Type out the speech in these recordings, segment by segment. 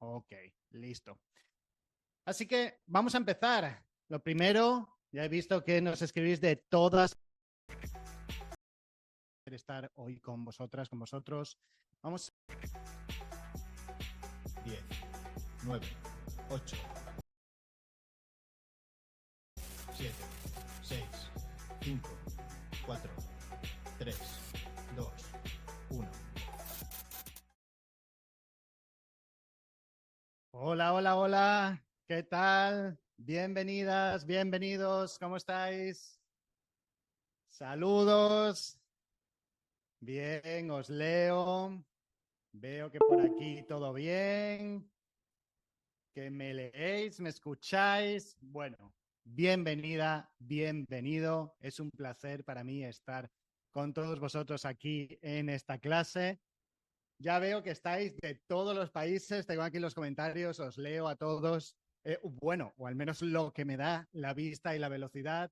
Ok, listo. Así que vamos a empezar. Lo primero, ya he visto que nos escribís de todas. Estar hoy con vosotras, con vosotros. Vamos. 10, 9, 8, 7, 6, 5, 4, 3, 2, 1. Hola, hola, hola. ¿Qué tal? Bienvenidas, bienvenidos. ¿Cómo estáis? Saludos. Bien, os leo. Veo que por aquí todo bien. Que me leéis, me escucháis. Bueno, bienvenida, bienvenido. Es un placer para mí estar con todos vosotros aquí en esta clase. Ya veo que estáis de todos los países. Tengo aquí los comentarios, os leo a todos. Bueno, o al menos lo que me da la vista y la velocidad.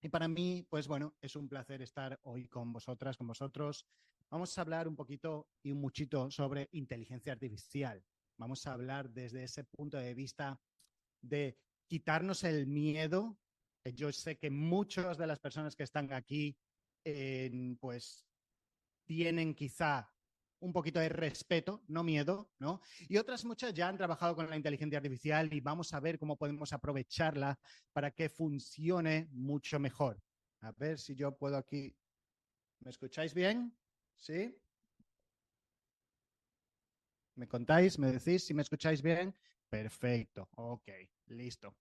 Y para mí, pues bueno, es un placer estar hoy con vosotras, con vosotros. Vamos a hablar un poquito y un muchito sobre inteligencia artificial. Vamos a hablar desde ese punto de vista de quitarnos el miedo. Yo sé que muchas de las personas que están aquí, pues tienen quizá un poquito de respeto, no miedo, ¿no? Y otras muchas ya han trabajado con la inteligencia artificial y vamos a ver cómo podemos aprovecharla para que funcione mucho mejor. A ver si yo puedo aquí. ¿Me escucháis bien? ¿Sí? ¿Me contáis? ¿Me decís si me escucháis bien? Perfecto. Ok, listo.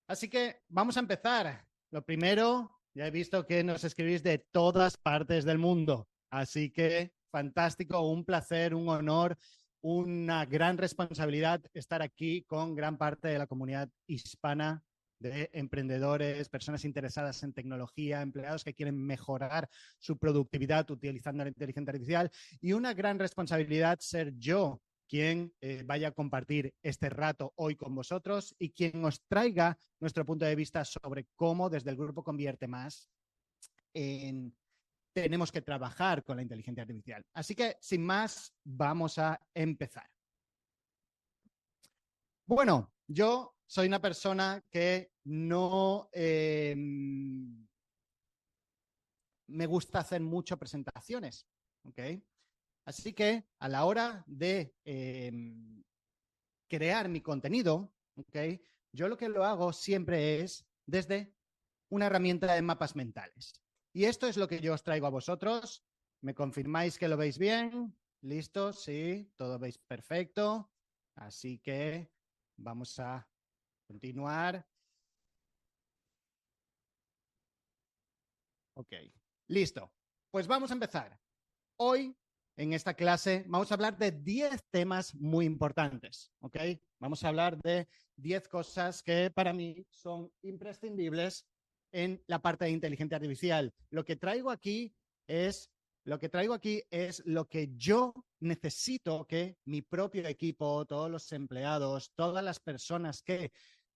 Así que vamos a empezar. Lo primero, ya he visto que nos escribís de todas partes del mundo. Así que fantástico, un placer, un honor, una gran responsabilidad estar aquí con gran parte de la comunidad hispana de emprendedores, personas interesadas en tecnología, empleados que quieren mejorar su productividad utilizando la inteligencia artificial y una gran responsabilidad ser yo quien vaya a compartir este rato hoy con vosotros y quien os traiga nuestro punto de vista sobre cómo desde el grupo Convierte Más tenemos que trabajar con la inteligencia artificial. Así que, sin más, vamos a empezar. Bueno, yo soy una persona que no me gusta hacer mucho presentaciones, ¿ok? Así que a la hora de crear mi contenido, ¿ok? Yo lo que lo hago siempre es desde una herramienta de mapas mentales. Y esto es lo que yo os traigo a vosotros. ¿Me confirmáis que lo veis bien? ¿Listo? Sí, todo veis perfecto. Así que vamos a continuar. Ok, listo. Pues vamos a empezar. Hoy, en esta clase, vamos a hablar de 10 temas muy importantes, ¿ok? Vamos a hablar de 10 cosas que para mí son imprescindibles en la parte de inteligencia artificial. Lo que traigo aquí es lo que yo necesito que mi propio equipo, todos los empleados, todas las personas que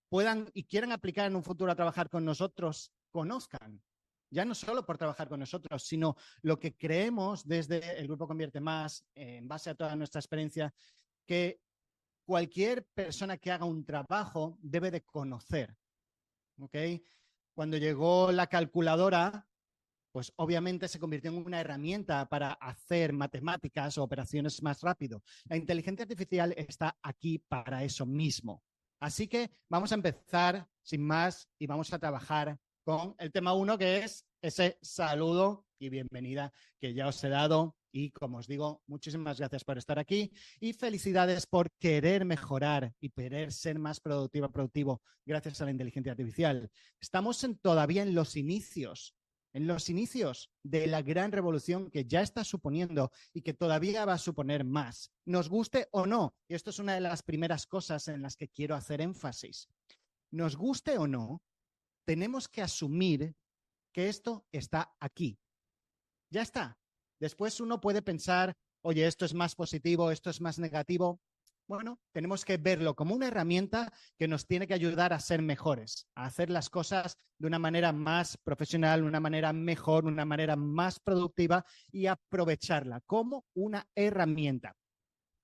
puedan y quieran aplicar en un futuro a trabajar con nosotros, conozcan. Ya no solo por trabajar con nosotros, sino lo que creemos desde el Grupo Convierte Más, en base a toda nuestra experiencia, que cualquier persona que haga un trabajo debe de conocer. ¿Ok? Cuando llegó la calculadora, pues obviamente se convirtió en una herramienta para hacer matemáticas o operaciones más rápido. La inteligencia artificial está aquí para eso mismo. Así que vamos a empezar sin más y vamos a trabajar con el tema 1, que es ese saludo y bienvenida que ya os he dado. Y como os digo, muchísimas gracias por estar aquí y felicidades por querer mejorar y querer ser más productivo gracias a la inteligencia artificial. Estamos todavía en los inicios de la gran revolución que ya está suponiendo y que todavía va a suponer más, nos guste o no. Y esto es una de las primeras cosas en las que quiero hacer énfasis. Nos guste o no, tenemos que asumir que esto está aquí. Ya está. Después uno puede pensar, oye, esto es más positivo, esto es más negativo. Bueno, tenemos que verlo como una herramienta que nos tiene que ayudar a ser mejores, a hacer las cosas de una manera más profesional, una manera mejor, una manera más productiva y aprovecharla como una herramienta.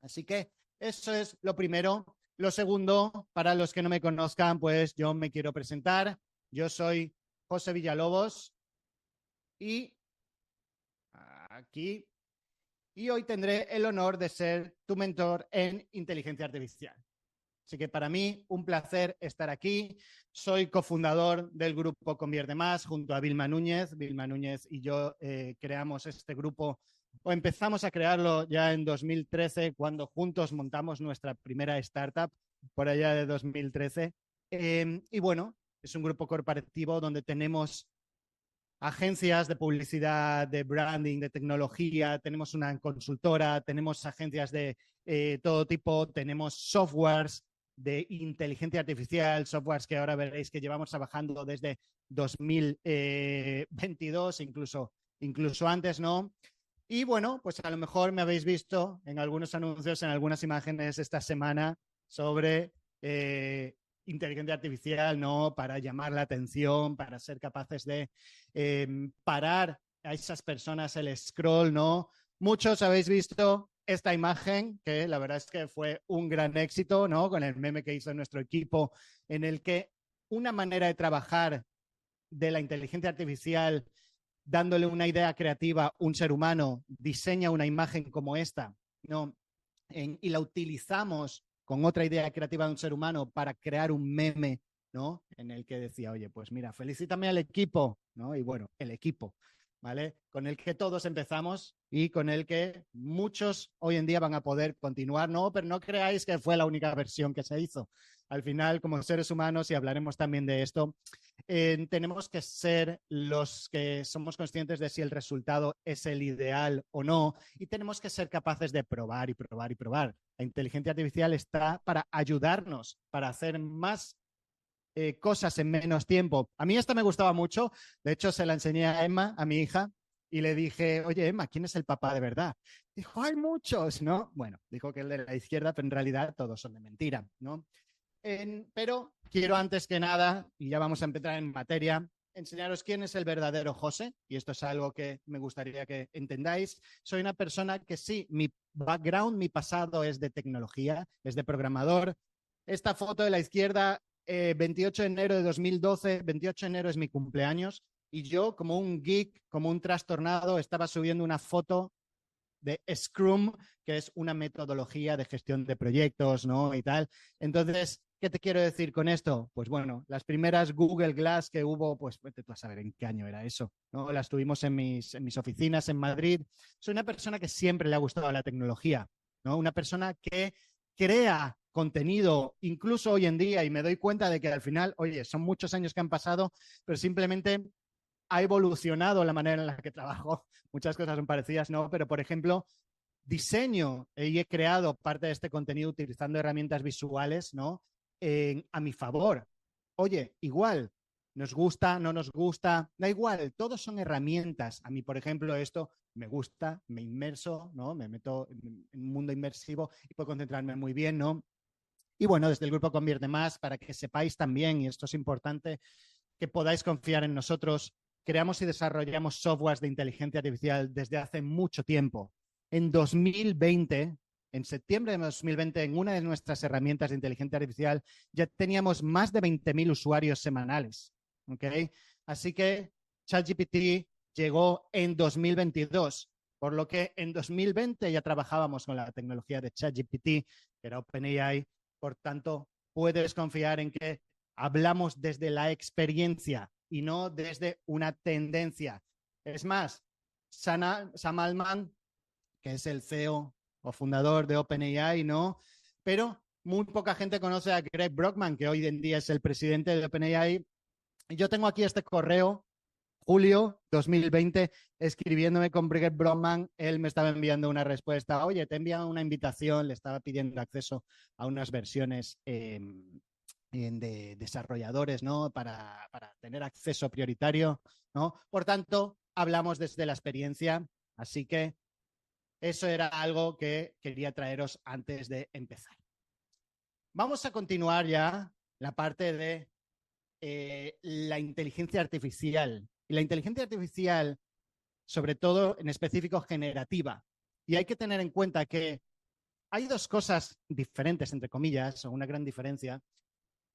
Así que Eso es lo primero. Lo segundo, para los que no me conozcan, pues yo me quiero presentar. Yo soy José Villalobos y aquí. Y hoy tendré el honor de ser tu mentor en inteligencia artificial. Así que para mí, un placer estar aquí. Soy cofundador del grupo Convierte Más junto a Vilma Núñez. Vilma Núñez y yo creamos este grupo, o empezamos a crearlo ya en 2013, cuando juntos montamos nuestra primera startup, por allá de 2013. Y bueno, es un grupo corporativo donde tenemos agencias de publicidad, de branding, de tecnología, tenemos una consultora, tenemos agencias de todo tipo, tenemos softwares de inteligencia artificial, softwares que ahora veréis que llevamos trabajando desde 2022, incluso antes, ¿no? Y bueno, pues a lo mejor me habéis visto en algunos anuncios, en algunas imágenes esta semana sobre inteligencia artificial, ¿no? Para llamar la atención, para ser capaces de parar a esas personas el scroll, ¿no? Muchos habéis visto esta imagen, que la verdad es que fue un gran éxito, ¿no? Con el meme que hizo nuestro equipo, en el que una manera de trabajar de la inteligencia artificial, dándole una idea creativa, un ser humano diseña una imagen como esta, ¿no? Y la utilizamos con otra idea creativa de un ser humano para crear un meme, ¿no? En el que decía, oye, pues mira, felicítame al equipo, ¿no? Y bueno, el equipo, ¿vale? Con el que todos empezamos y con el que muchos hoy en día van a poder continuar, ¿no? Pero no creáis que fue la única versión que se hizo. Al final, como seres humanos, y hablaremos también de esto, tenemos que ser los que somos conscientes de si el resultado es el ideal o no, y tenemos que ser capaces de probar y probar y probar. La inteligencia artificial está para ayudarnos, para hacer más cosas en menos tiempo. A mí esta me gustaba mucho, de hecho se la enseñé a Emma, a mi hija, y le dije, oye Emma, ¿quién es el papá de verdad? Dijo, hay muchos, ¿no? Bueno, dijo que el de la izquierda, pero en realidad todos son de mentira, ¿no? Pero quiero antes que nada, y ya vamos a empezar en materia, enseñaros quién es el verdadero José, y esto es algo que me gustaría que entendáis. Soy una persona que sí, mi background, mi pasado es de tecnología, es de programador. Esta foto de la izquierda, 28 de enero de 2012, 28 de enero es mi cumpleaños, y yo, como un geek, como un trastornado, estaba subiendo una foto de Scrum, que es una metodología de gestión de proyectos, ¿no? Y tal. Entonces, ¿qué te quiero decir con esto? Pues bueno, las primeras Google Glass que hubo, pues vete tú a saber en qué año era eso, ¿no? Las tuvimos en mis oficinas en Madrid. Soy una persona que siempre le ha gustado la tecnología, ¿no? Una persona que crea contenido, incluso hoy en día, y me doy cuenta de que al final, oye, son muchos años que han pasado, pero simplemente ha evolucionado la manera en la que trabajo. Muchas cosas son parecidas, ¿no? Pero, por ejemplo, diseño y he creado parte de este contenido utilizando herramientas visuales, ¿no? A mi favor. Oye, igual, nos gusta, no nos gusta, da igual, todos son herramientas. A mí, por ejemplo, esto me gusta, me inmerso, ¿no? Me meto en un mundo inmersivo y puedo concentrarme muy bien, ¿no? Y bueno, desde el grupo Convierte Más, para que sepáis también, y esto es importante, que podáis confiar en nosotros. Creamos y desarrollamos softwares de inteligencia artificial desde hace mucho tiempo. En 2020, en septiembre de 2020, en una de nuestras herramientas de inteligencia artificial, ya teníamos más de 20.000 usuarios semanales. ¿Okay? Así que ChatGPT llegó en 2022, por lo que en 2020 ya trabajábamos con la tecnología de ChatGPT, que era OpenAI. Por tanto, puedes confiar en que hablamos desde la experiencia y no desde una tendencia. Es más, Sam Altman, que es el CEO o fundador de OpenAI, ¿no? Pero muy poca gente conoce a Greg Brockman, que hoy en día es el presidente de OpenAI. Y yo tengo aquí este correo, julio 2020, escribiéndome con Greg Brockman. Él me estaba enviando una respuesta. Oye, te he enviado una invitación, le estaba pidiendo acceso a unas versiones de desarrolladores, ¿no? Para tener acceso prioritario, ¿no? Por tanto, hablamos desde la experiencia, así que eso era algo que quería traeros antes de empezar. Vamos a continuar ya la parte de la inteligencia artificial. Y la inteligencia artificial, sobre todo en específico generativa. Y hay que tener en cuenta que hay dos cosas diferentes, entre comillas, o una gran diferencia.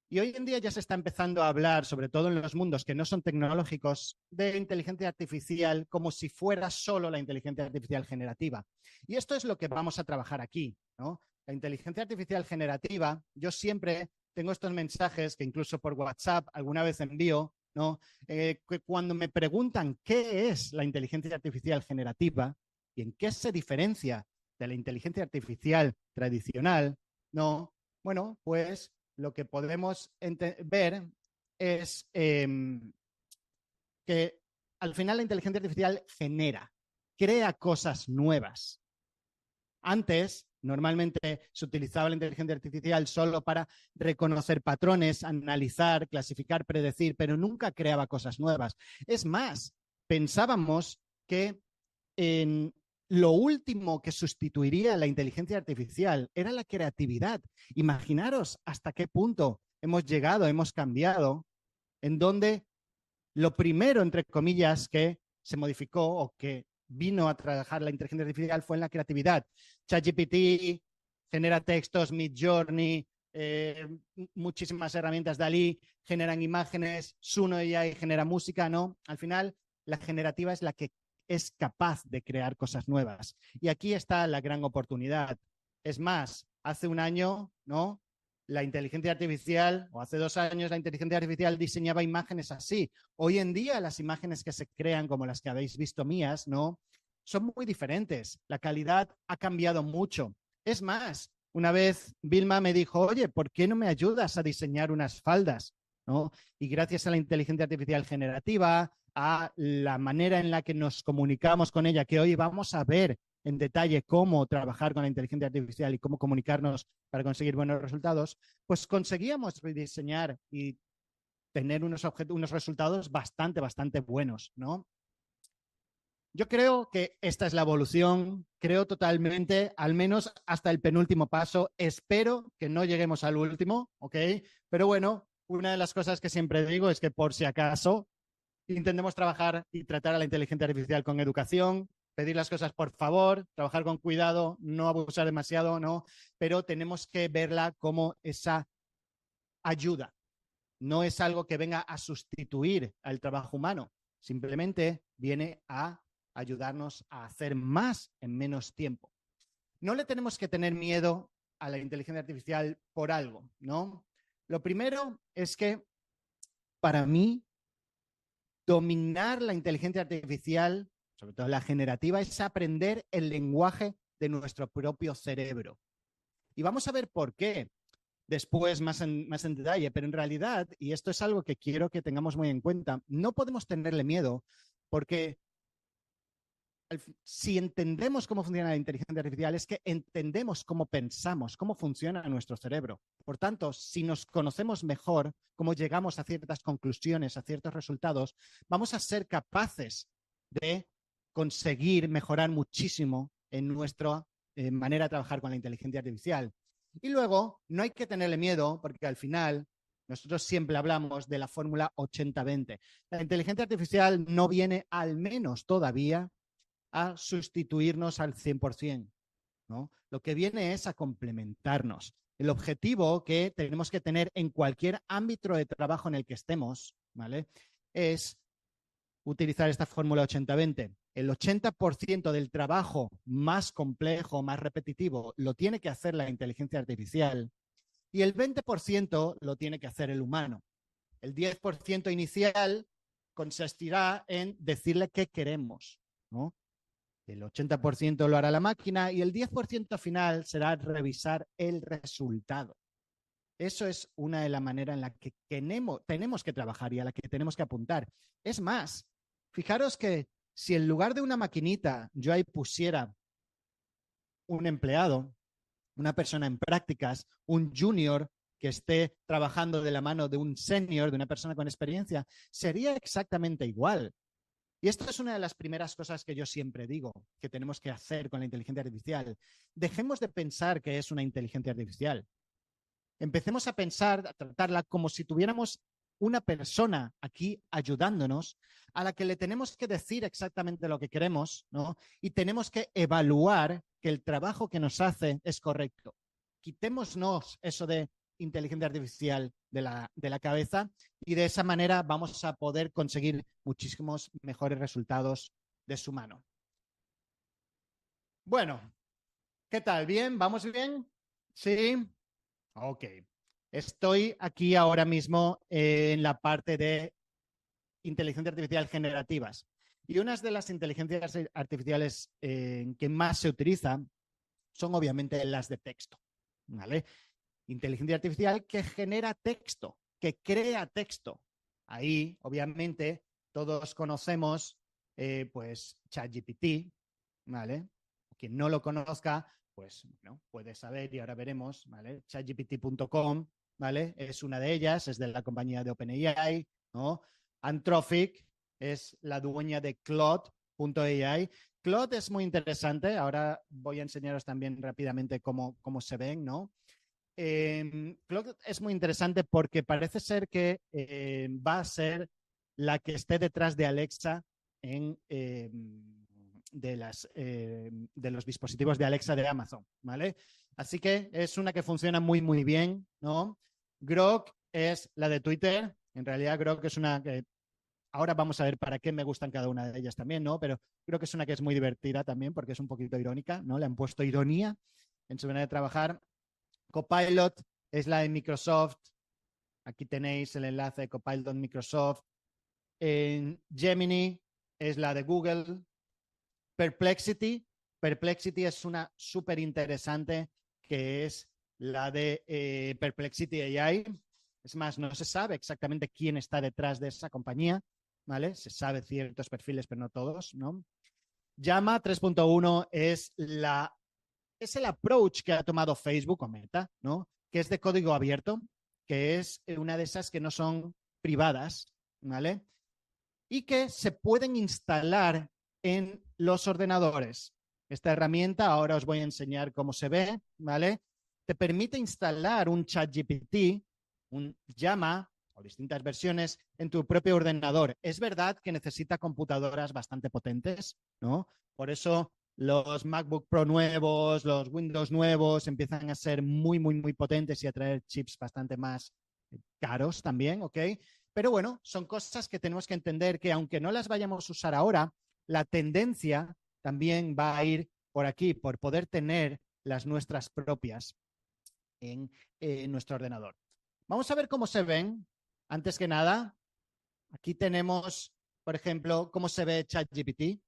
Y hoy en día ya se está empezando a hablar, sobre todo en los mundos que no son tecnológicos, de inteligencia artificial como si fuera solo la inteligencia artificial generativa. Y esto es lo que vamos a trabajar aquí, ¿no? La inteligencia artificial generativa, yo siempre tengo estos mensajes que incluso por WhatsApp alguna vez envío, ¿no? Que cuando me preguntan qué es la inteligencia artificial generativa y en qué se diferencia de la inteligencia artificial tradicional, ¿no? Bueno, pues lo que podemos ver es que al final la inteligencia artificial crea cosas nuevas. Antes, normalmente se utilizaba la inteligencia artificial solo para reconocer patrones, analizar, clasificar, predecir, pero nunca creaba cosas nuevas. Es más, pensábamos que en lo último que sustituiría la inteligencia artificial era la creatividad. Imaginaros hasta qué punto hemos llegado, hemos cambiado, en donde lo primero, entre comillas, que se modificó o que vino a trabajar la inteligencia artificial fue en la creatividad. ChatGPT genera textos, Midjourney, muchísimas herramientas DALL-E generan imágenes, Suno AI genera música, ¿no? Al final, la generativa es la que es capaz de crear cosas nuevas. Y aquí está la gran oportunidad. Es más, hace un año, ¿no? La inteligencia artificial, o hace 2 años, la inteligencia artificial diseñaba imágenes así. Hoy en día, las imágenes que se crean, como las que habéis visto mías, ¿no? Son muy diferentes. La calidad ha cambiado mucho. Es más, una vez Vilma me dijo, oye, ¿por qué no me ayudas a diseñar unas faldas? ¿No? Y gracias a la inteligencia artificial generativa, a la manera en la que nos comunicamos con ella, que hoy vamos a ver en detalle cómo trabajar con la inteligencia artificial y cómo comunicarnos para conseguir buenos resultados, pues conseguíamos rediseñar y tener unos resultados bastante buenos, ¿no? Yo creo que esta es la evolución, creo totalmente, al menos hasta el penúltimo paso. Espero que no lleguemos al último, ¿ok? Pero bueno, una de las cosas que siempre digo es que por si acaso intentemos trabajar y tratar a la inteligencia artificial con educación, pedir las cosas por favor, trabajar con cuidado, no abusar demasiado, ¿no? Pero tenemos que verla como esa ayuda. No es algo que venga a sustituir al trabajo humano, simplemente viene a ayudarnos a hacer más en menos tiempo. No le tenemos que tener miedo a la inteligencia artificial por algo, ¿no? Lo primero es que para mí dominar la inteligencia artificial, sobre todo la generativa, es aprender el lenguaje de nuestro propio cerebro. Y vamos a ver por qué después más en detalle, pero en realidad, y esto es algo que quiero que tengamos muy en cuenta, no podemos tenerle miedo porque si entendemos cómo funciona la inteligencia artificial es que entendemos cómo pensamos, cómo funciona nuestro cerebro. Por tanto, si nos conocemos mejor, cómo llegamos a ciertas conclusiones, a ciertos resultados, vamos a ser capaces de conseguir mejorar muchísimo en nuestra manera de trabajar con la inteligencia artificial. Y luego, no hay que tenerle miedo porque al final nosotros siempre hablamos de la fórmula 80-20. La inteligencia artificial no viene, al menos todavía, a sustituirnos al 100%, ¿no? Lo que viene es a complementarnos. El objetivo que tenemos que tener en cualquier ámbito de trabajo en el que estemos, ¿vale? Es utilizar esta fórmula 80-20. El 80% del trabajo más complejo, más repetitivo, lo tiene que hacer la inteligencia artificial y el 20% lo tiene que hacer el humano. El 10% inicial consistirá en decirle qué queremos, ¿no? El 80% lo hará la máquina y el 10% final será revisar el resultado. Eso es una de las maneras en la que tenemos que trabajar y a la que tenemos que apuntar. Es más, fijaros que si en lugar de una maquinita yo ahí pusiera un empleado, una persona en prácticas, un junior que esté trabajando de la mano de un senior, de una persona con experiencia, sería exactamente igual. Y esto es una de las primeras cosas que yo siempre digo que tenemos que hacer con la inteligencia artificial. Dejemos de pensar que es una inteligencia artificial. Empecemos a pensar, a tratarla como si tuviéramos una persona aquí ayudándonos a la que le tenemos que decir exactamente lo que queremos, ¿no? Y tenemos que evaluar que el trabajo que nos hace es correcto. Quitémonos eso de inteligencia artificial de la cabeza y de esa manera vamos a poder conseguir muchísimos mejores resultados de su mano. Bueno, ¿qué tal? ¿Bien? ¿Vamos bien? ¿Sí? Ok. Estoy aquí ahora mismo en la parte de inteligencia artificial generativas. Y una de las inteligencias artificiales que más se utilizan son obviamente las de texto, ¿vale? Inteligencia artificial que genera texto, que crea texto. Ahí, obviamente, todos conocemos, pues, ChatGPT, ¿vale? Quien no lo conozca, pues, bueno, puede saber y ahora veremos, ¿vale? ChatGPT.com, ¿vale? Es una de ellas, es de la compañía de OpenAI, ¿no? Anthropic es la dueña de Claude.ai. Claude es muy interesante, ahora voy a enseñaros también rápidamente cómo se ven, ¿no? Claude es muy interesante porque parece ser que va a ser la que esté detrás de Alexa de los dispositivos de Alexa de Amazon, ¿vale? Así que es una que funciona muy, muy bien, ¿no? Grok es la de Twitter. En realidad, Grok es una que ahora vamos a ver para qué me gustan cada una de ellas también, ¿no? Pero creo que es una que es muy divertida también porque es un poquito irónica, ¿no? Le han puesto ironía en su manera de trabajar. Copilot es la de Microsoft. Aquí tenéis el enlace de Copilot Microsoft. En Gemini es la de Google. Perplexity es una súper interesante que es la de Perplexity AI. Es más, no se sabe exactamente quién está detrás de esa compañía, ¿vale? Se sabe ciertos perfiles, pero no todos, ¿no? Llama 3.1 es el approach que ha tomado Facebook o Meta, ¿no? Que es de código abierto, que es una de esas que no son privadas, ¿vale? Y que se pueden instalar en los ordenadores. Esta herramienta, ahora os voy a enseñar cómo se ve, ¿vale? Te permite instalar un ChatGPT, un Llama o distintas versiones en tu propio ordenador. Es verdad que necesita computadoras bastante potentes, ¿no? Por eso los MacBook Pro nuevos, los Windows nuevos empiezan a ser muy, muy, muy potentes y a traer chips bastante más caros también, ¿ok? Pero bueno, son cosas que tenemos que entender que aunque no las vayamos a usar ahora, la tendencia también va a ir por aquí, por poder tener las nuestras propias en nuestro ordenador. Vamos a ver cómo se ven. Antes que nada, aquí tenemos, por ejemplo, cómo se ve ChatGPT,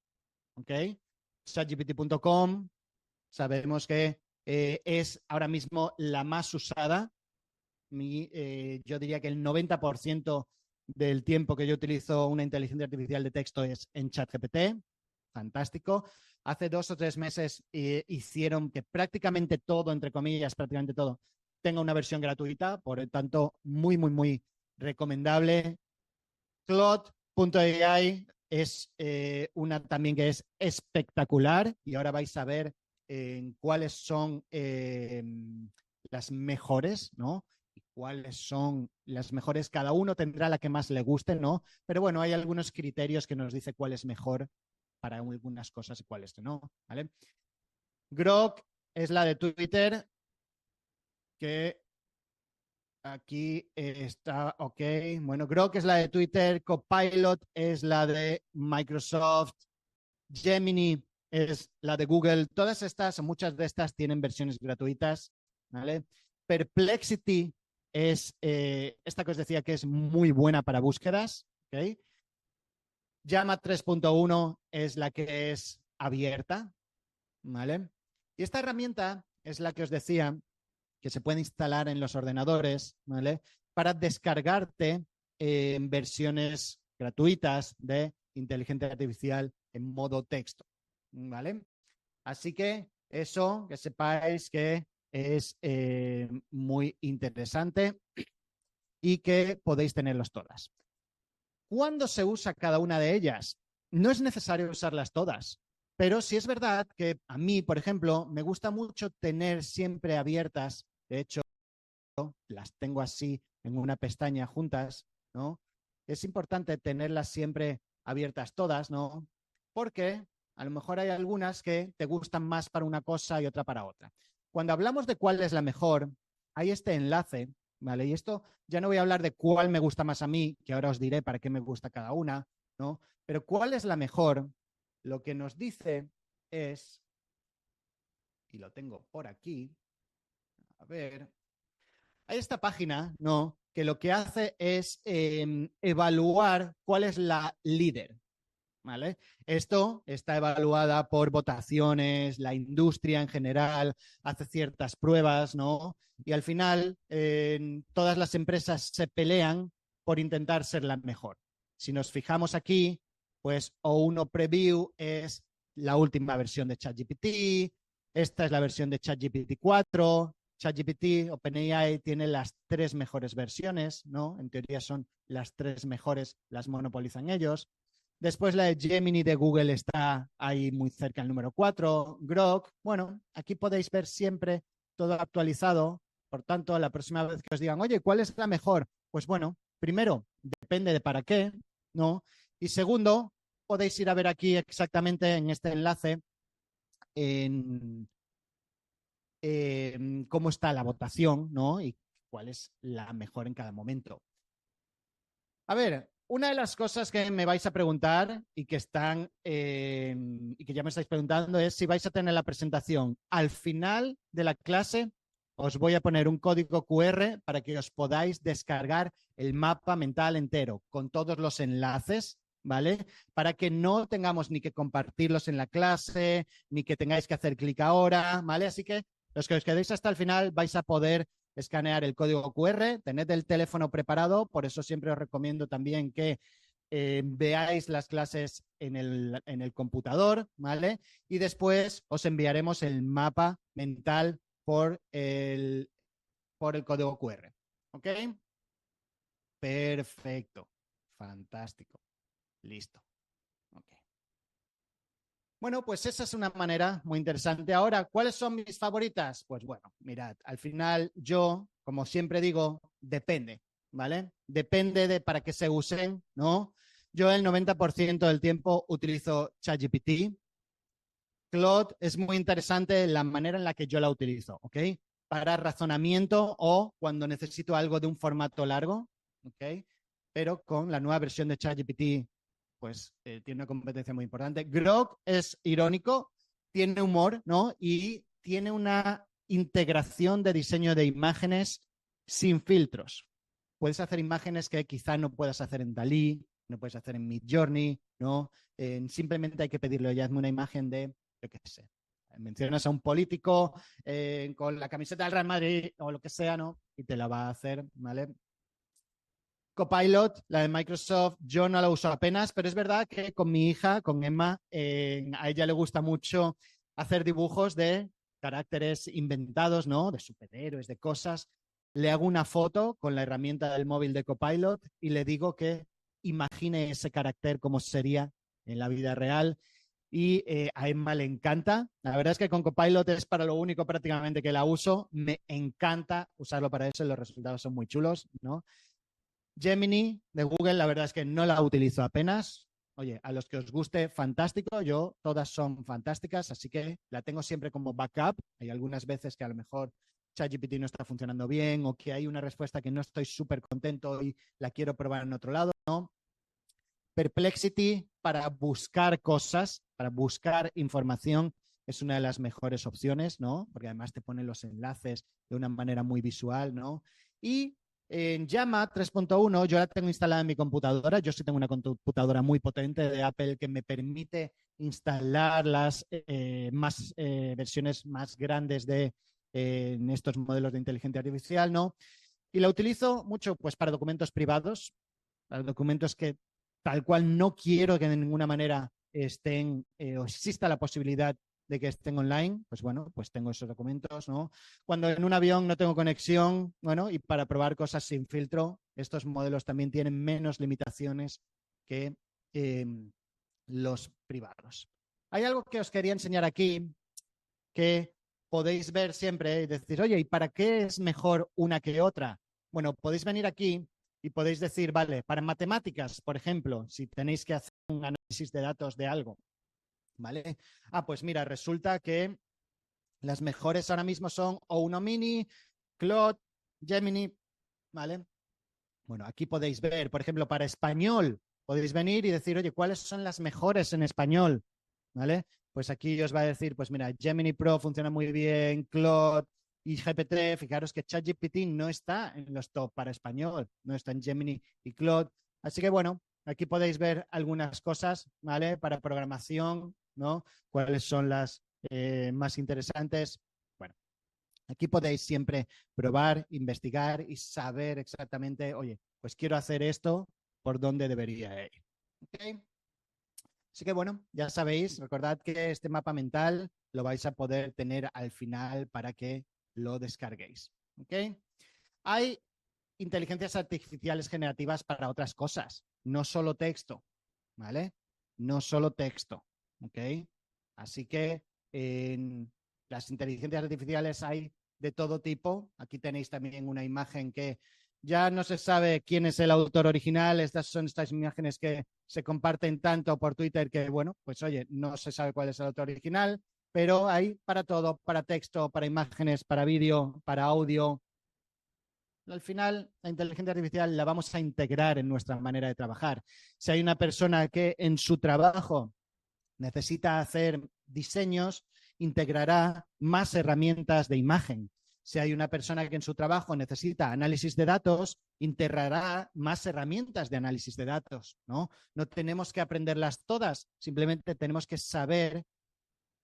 ¿ok? ChatGPT.com, sabemos que es ahora mismo la más usada. Yo diría que el 90% del tiempo que yo utilizo una inteligencia artificial de texto es en ChatGPT. Fantástico. Hace 2 o 3 meses hicieron que prácticamente todo, entre comillas, prácticamente todo, tenga una versión gratuita. Por lo tanto, muy, muy, muy recomendable. Claude.ai es una también que es espectacular y ahora vais a ver cuáles son las mejores, ¿no? Y cuáles son las mejores. Cada uno tendrá la que más le guste, ¿no? Pero bueno, hay algunos criterios que nos dice cuál es mejor para algunas cosas y cuáles no, ¿vale? Grok es la de Twitter, que aquí está, ok. Bueno, Grok es la de Twitter, Copilot es la de Microsoft, Gemini es la de Google. Todas estas, muchas de estas tienen versiones gratuitas, ¿vale? Perplexity es esta que os decía que es muy buena para búsquedas, ¿ok? Llama 3.1 es la que es abierta, ¿vale? Y esta herramienta es la que os decía que se puede instalar en los ordenadores, ¿vale? Para descargarte versiones gratuitas de inteligencia artificial en modo texto, ¿vale? Así que eso, que sepáis que es muy interesante y que podéis tenerlos todas. ¿Cuándo se usa cada una de ellas? No es necesario usarlas todas, pero sí es verdad que a mí, por ejemplo, me gusta mucho tener siempre abiertas. De hecho, las tengo así en una pestaña juntas, ¿no? Es importante tenerlas siempre abiertas todas, ¿no? Porque a lo mejor hay algunas que te gustan más para una cosa y otra para otra. Cuando hablamos de cuál es la mejor, hay este enlace, ¿vale? Y esto ya no voy a hablar de cuál me gusta más a mí, que ahora os diré para qué me gusta cada una, ¿no? Pero cuál es la mejor, lo que nos dice es, y lo tengo por aquí, a ver, hay esta página, ¿no? Que lo que hace es evaluar cuál es la líder, ¿vale? Esto está evaluada por votaciones, la industria en general hace ciertas pruebas, ¿no? Y al final todas las empresas se pelean por intentar ser la mejor. Si nos fijamos aquí, pues O1 Preview es la última versión de ChatGPT, esta es la versión de ChatGPT 4, ChatGPT, OpenAI tiene las 3 mejores versiones, ¿no? En teoría son las 3 mejores, las monopolizan ellos. Después la de Gemini de Google está ahí muy cerca, el número 4. Grok, bueno, aquí podéis ver siempre todo actualizado. Por tanto, la próxima vez que os digan, oye, ¿cuál es la mejor? Pues bueno, primero, depende de para qué, ¿no? Y segundo, podéis ir a ver aquí exactamente en este enlace cómo está la votación, ¿no? Y cuál es la mejor en cada momento. A ver, una de las cosas que me vais a preguntar y que están y que ya me estáis preguntando es si vais a tener la presentación al final de la clase. Os voy a poner un código QR para que os podáis descargar el mapa mental entero con todos los enlaces, ¿vale? Para que no tengamos ni que compartirlos en la clase, ni que tengáis que hacer clic ahora, ¿vale? Así que los que os quedéis hasta el final vais a poder escanear el código QR, tened el teléfono preparado, por eso siempre os recomiendo también que veáis las clases en el computador, ¿vale? Y después os enviaremos el mapa mental por el código QR, ¿ok? Perfecto, fantástico, listo, ok. Bueno, pues esa es una manera muy interesante. Ahora, ¿cuáles son mis favoritas? Pues bueno, mirad, al final yo, como siempre digo, depende, ¿vale? Depende de para qué se usen, ¿no? Yo el 90% del tiempo utilizo ChatGPT. Claude es muy interesante la manera en la que yo la utilizo, ¿ok? Para razonamiento o cuando necesito algo de un formato largo, ¿ok? Pero con la nueva versión de ChatGPT pues tiene una competencia muy importante. Grok es irónico, tiene humor, ¿no? Y tiene una integración de diseño de imágenes sin filtros. Puedes hacer imágenes que quizá no puedas hacer en Dalí, no puedes hacer en Midjourney, ¿no? Simplemente hay que pedirle, oye, hazme una imagen de, yo qué sé, mencionas a un político con la camiseta del Real Madrid o lo que sea, ¿no? Y te la va a hacer, ¿vale? Copilot, la de Microsoft, yo no la uso apenas, pero es verdad que con mi hija, con Emma, a ella le gusta mucho hacer dibujos de caracteres inventados, ¿no? De superhéroes, de cosas. Le hago una foto con la herramienta del móvil de Copilot y le digo que imagine ese carácter como sería en la vida real. Y a Emma le encanta. La verdad es que con Copilot es para lo único prácticamente que la uso. Me encanta usarlo para eso y los resultados son muy chulos, ¿no? Gemini de Google, la verdad es que no la utilizo apenas. Oye, a los que os guste, fantástico. Yo, todas son fantásticas, así que la tengo siempre como backup. Hay algunas veces que a lo mejor ChatGPT no está funcionando bien o que hay una respuesta que no estoy súper contento y la quiero probar en otro lado, ¿no? Perplexity para buscar cosas, para buscar información, es una de las mejores opciones, ¿no? Porque además te pone los enlaces de una manera muy visual, ¿no? Y en Llama 3.1 yo la tengo instalada en mi computadora. Yo sí tengo una computadora muy potente de Apple que me permite instalar las versiones más grandes de estos modelos de inteligencia artificial, ¿no? Y la utilizo mucho pues para documentos privados, para documentos que tal cual no quiero que de ninguna manera estén o exista la posibilidad de que estén online, pues bueno, pues tengo esos documentos, ¿no? Cuando en un avión no tengo conexión, bueno, y para probar cosas sin filtro, estos modelos también tienen menos limitaciones que los privados. Hay algo que os quería enseñar aquí que podéis ver siempre y decir, oye, ¿y para qué es mejor una que otra? Bueno, podéis venir aquí y podéis decir, vale, para matemáticas, por ejemplo, si tenéis que hacer un análisis de datos de algo, ¿vale? Pues mira, resulta que las mejores ahora mismo son O1 Mini, Claude, Gemini, ¿vale? Bueno, aquí podéis ver, por ejemplo, para español, podéis venir y decir, oye, ¿cuáles son las mejores en español? ¿Vale? Pues aquí os va a decir, pues mira, Gemini Pro funciona muy bien, Claude y GPT. Fijaros que ChatGPT no está en los top para español, no está en Gemini y Claude. Así que bueno, aquí podéis ver algunas cosas, ¿vale? Para programación, ¿no? Cuáles son las más interesantes. Bueno, aquí podéis siempre probar, investigar y saber exactamente, oye, pues quiero hacer esto, ¿por dónde debería ir? ¿Okay? Así que bueno, ya sabéis, recordad que este mapa mental lo vais a poder tener al final para que lo descarguéis. ¿Okay? Hay inteligencias artificiales generativas para otras cosas, no solo texto, ¿vale? No solo texto, ¿ok? Así que en las inteligencias artificiales hay de todo tipo. Aquí tenéis también una imagen que ya no se sabe quién es el autor original. Estas son estas imágenes que se comparten tanto por Twitter que, bueno, pues oye, no se sabe cuál es el autor original, pero hay para todo, para texto, para imágenes, para vídeo, para audio. Al final, la inteligencia artificial la vamos a integrar en nuestra manera de trabajar. Si hay una persona que en su trabajo necesita hacer diseños, integrará más herramientas de imagen. Si hay una persona que en su trabajo necesita análisis de datos, integrará más herramientas de análisis de datos, ¿no? No tenemos que aprenderlas todas, simplemente tenemos que saber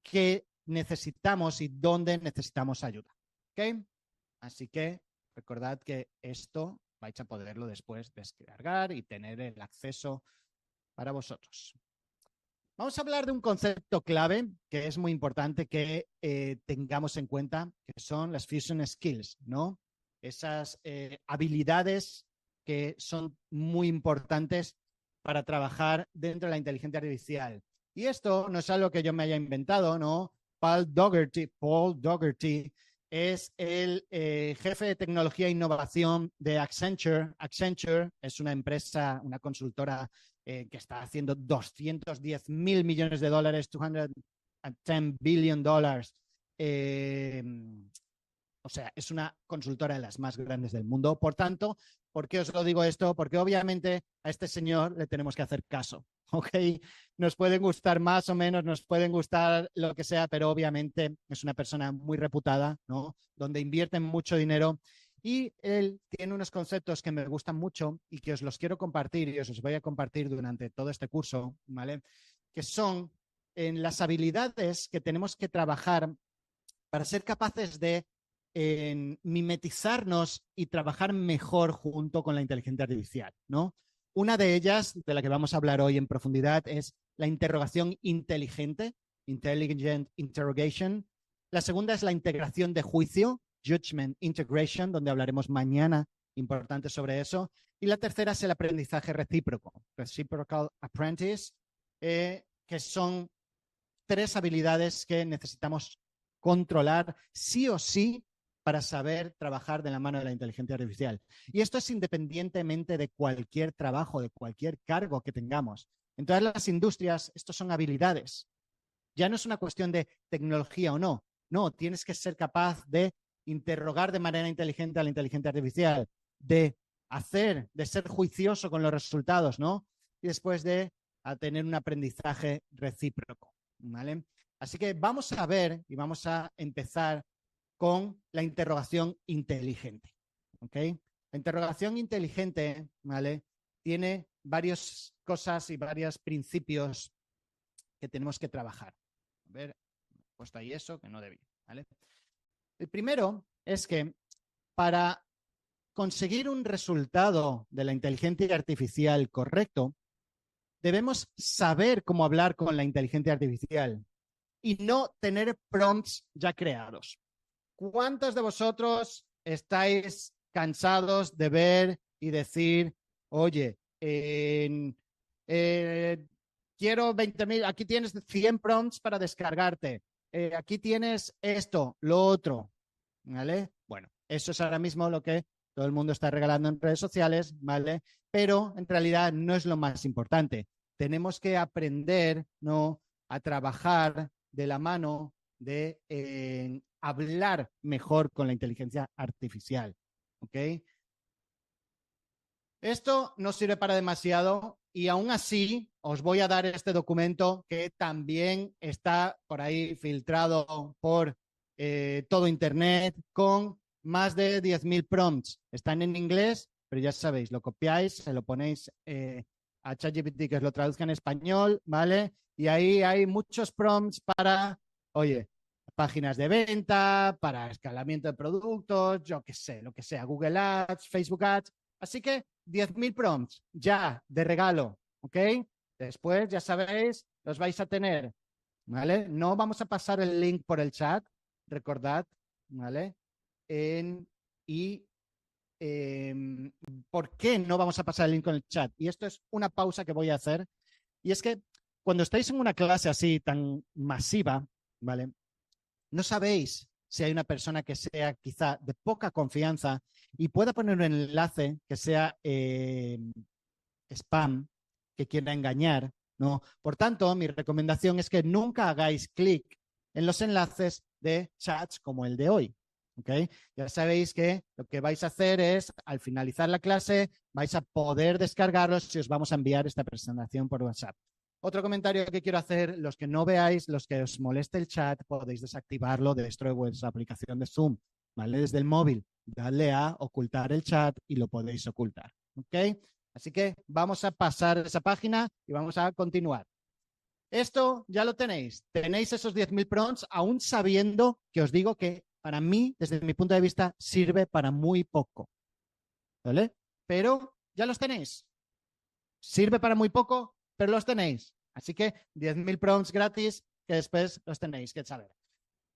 qué necesitamos y dónde necesitamos ayuda. ¿Ok? Así que recordad que esto vais a poderlo después descargar y tener el acceso para vosotros. Vamos a hablar de un concepto clave que es muy importante que tengamos en cuenta, que son las Fusion Skills, ¿no? Esas habilidades que son muy importantes para trabajar dentro de la inteligencia artificial. Y esto no es algo que yo me haya inventado, ¿no? Paul Dougherty es el jefe de tecnología e innovación de Accenture. Accenture es una empresa, una consultora que está haciendo 210.000 millones de dólares, 210 billion dollars. O sea, es una consultora de las más grandes del mundo. Por tanto, ¿por qué os lo digo esto? Porque obviamente a este señor le tenemos que hacer caso, ¿ok? Nos pueden gustar más o menos, nos pueden gustar lo que sea, pero obviamente es una persona muy reputada, ¿no? Donde invierten mucho dinero y él tiene unos conceptos que me gustan mucho y que os los quiero compartir y os voy a compartir durante todo este curso, ¿vale? Que son en las habilidades que tenemos que trabajar para ser capaces de mimetizarnos y trabajar mejor junto con la inteligencia artificial, ¿no? Una de ellas, de la que vamos a hablar hoy en profundidad, es la interrogación inteligente, Intelligent Interrogation. La segunda es la integración de juicio, Judgment Integration, donde hablaremos mañana, importante sobre eso. Y la tercera es el aprendizaje recíproco, Reciprocal Apprentice, que son 3 habilidades que necesitamos controlar sí o sí para saber trabajar de la mano de la inteligencia artificial. Y esto es independientemente de cualquier trabajo, de cualquier cargo que tengamos. En todas las industrias, estos son habilidades. Ya no es una cuestión de tecnología o no. No, tienes que ser capaz de interrogar de manera inteligente a la inteligencia artificial, de ser juicioso con los resultados, ¿no? Y después de tener un aprendizaje recíproco, ¿vale? Así que vamos a ver y vamos a empezar con la interrogación inteligente, ¿ok? La interrogación inteligente, ¿vale? Tiene varias cosas y varios principios que tenemos que trabajar. A ver, he puesto ahí eso que no debía, ¿vale? El primero es que para conseguir un resultado de la inteligencia artificial correcto, debemos saber cómo hablar con la inteligencia artificial y no tener prompts ya creados. ¿Cuántos de vosotros estáis cansados de ver y decir, oye, quiero 20.000, aquí tienes 100 prompts para descargarte, aquí tienes esto, lo otro, ¿vale? Bueno, eso es ahora mismo lo que todo el mundo está regalando en redes sociales, ¿vale? Pero en realidad no es lo más importante. Tenemos que aprender, ¿no?, a trabajar de la mano de hablar mejor con la inteligencia artificial, ¿ok? Esto no sirve para demasiado y aún así os voy a dar este documento que también está por ahí filtrado por todo Internet con más de 10.000 prompts. Están en inglés, pero ya sabéis, lo copiáis, se lo ponéis a ChatGPT que os lo traduzca en español, ¿vale? Y ahí hay muchos prompts para, oye, páginas de venta, para escalamiento de productos, yo qué sé, lo que sea, Google Ads, Facebook Ads. Así que 10.000 prompts ya de regalo, ¿ok? Después, ya sabéis, los vais a tener, ¿vale? No vamos a pasar el link por el chat, recordad, ¿vale? Y ¿por qué no vamos a pasar el link con el chat? Y esto es una pausa que voy a hacer. Y es que cuando estáis en una clase así tan masiva, ¿vale? No sabéis si hay una persona que sea quizá de poca confianza y pueda poner un enlace que sea spam, que quiera engañar, ¿no? Por tanto, mi recomendación es que nunca hagáis clic en los enlaces de chats como el de hoy. ¿Ok? Ya sabéis que lo que vais a hacer es, al finalizar la clase, vais a poder descargarlos si os vamos a enviar esta presentación por WhatsApp. Otro comentario que quiero hacer, los que no veáis, los que os moleste el chat, podéis desactivarlo dentro de vuestra aplicación de Zoom, ¿vale? Desde el móvil, dadle a ocultar el chat y lo podéis ocultar, ¿ok? Así que vamos a pasar esa página y vamos a continuar. Esto ya lo tenéis. Tenéis esos 10.000 prompts, aún sabiendo que os digo que para mí, desde mi punto de vista, sirve para muy poco, ¿vale? Pero ya los tenéis. Sirve para muy poco, pero los tenéis. Así que 10.000 prompts gratis que después los tenéis que saber.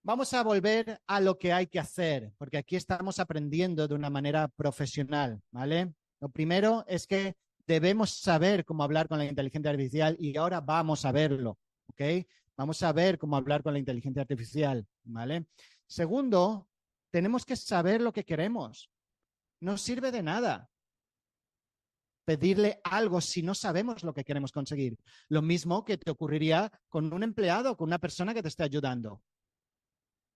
Vamos a volver a lo que hay que hacer, porque aquí estamos aprendiendo de una manera profesional, ¿vale? Lo primero es que debemos saber cómo hablar con la inteligencia artificial y ahora vamos a verlo, ¿ok? Vamos a ver cómo hablar con la inteligencia artificial, ¿vale? Segundo, tenemos que saber lo que queremos. No sirve de nada pedirle algo si no sabemos lo que queremos conseguir. Lo mismo que te ocurriría con un empleado, con una persona que te esté ayudando.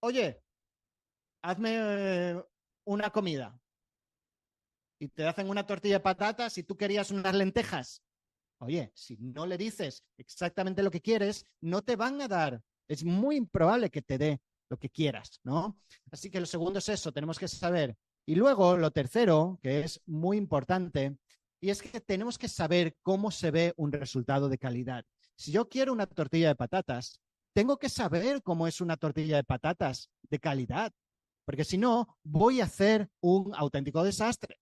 Oye, hazme una comida y te hacen una tortilla de patatas y tú querías unas lentejas. Oye, si no le dices exactamente lo que quieres, no te van a dar. Es muy improbable que te dé lo que quieras, ¿no? Así que lo segundo es eso, tenemos que saber. Y luego lo tercero, que es muy importante, y es que tenemos que saber cómo se ve un resultado de calidad. Si yo quiero una tortilla de patatas, tengo que saber cómo es una tortilla de patatas de calidad, porque si no, voy a hacer un auténtico desastre.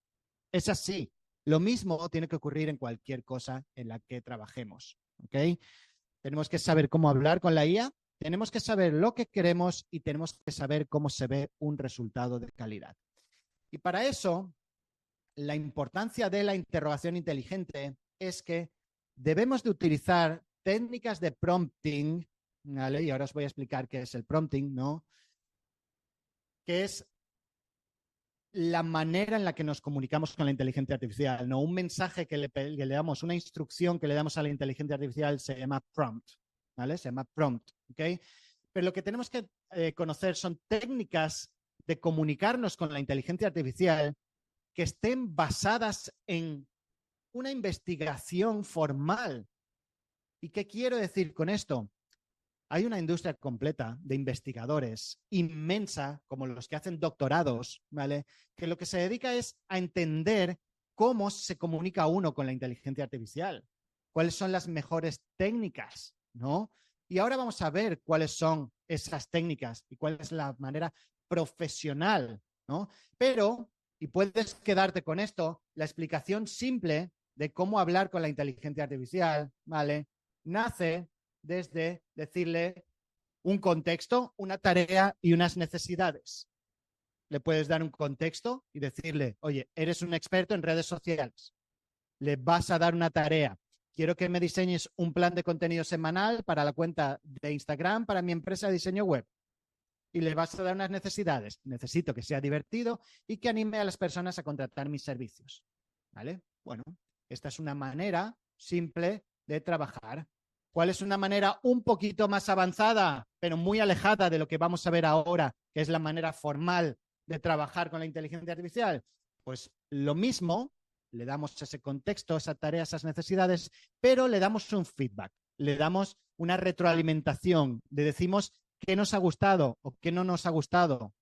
Es así. Lo mismo tiene que ocurrir en cualquier cosa en la que trabajemos, ¿ok? Tenemos que saber cómo hablar con la IA, tenemos que saber lo que queremos y tenemos que saber cómo se ve un resultado de calidad. Y para eso, la importancia de la interrogación inteligente es que debemos de utilizar técnicas de prompting, ¿vale? Y ahora os voy a explicar qué es el prompting, ¿no? Que es la manera en la que nos comunicamos con la inteligencia artificial, ¿no? Un mensaje que le damos, una instrucción que le damos a la inteligencia artificial se llama prompt, ¿vale? Se llama prompt, ¿ok? Pero lo que tenemos que conocer son técnicas de comunicarnos con la inteligencia artificial que estén basadas en una investigación formal. ¿Y qué quiero decir con esto? Hay una industria completa de investigadores inmensa, como los que hacen doctorados, ¿vale? Que lo que se dedica es a entender cómo se comunica uno con la inteligencia artificial, cuáles son las mejores técnicas, ¿no? Y ahora vamos a ver cuáles son esas técnicas y cuál es la manera profesional, ¿no? Pero, y puedes quedarte con esto, la explicación simple de cómo hablar con la inteligencia artificial, ¿vale? Nace desde decirle un contexto, una tarea y unas necesidades. Le puedes dar un contexto y decirle, oye, eres un experto en redes sociales. Le vas a dar una tarea. Quiero que me diseñes un plan de contenido semanal para la cuenta de Instagram para mi empresa de diseño web. y le vas a dar unas necesidades. Necesito que sea divertido y que anime a las personas a contratar mis servicios. ¿Vale? Bueno, esta es una manera simple de trabajar. ¿Cuál es una manera un poquito más avanzada, pero muy alejada de lo que vamos a ver ahora, que es la manera formal de trabajar con la inteligencia artificial? Pues lo mismo, le damos ese contexto, esa tarea, esas necesidades, pero le damos un feedback, le damos una retroalimentación, le decimos qué nos ha gustado o qué no nos ha gustado.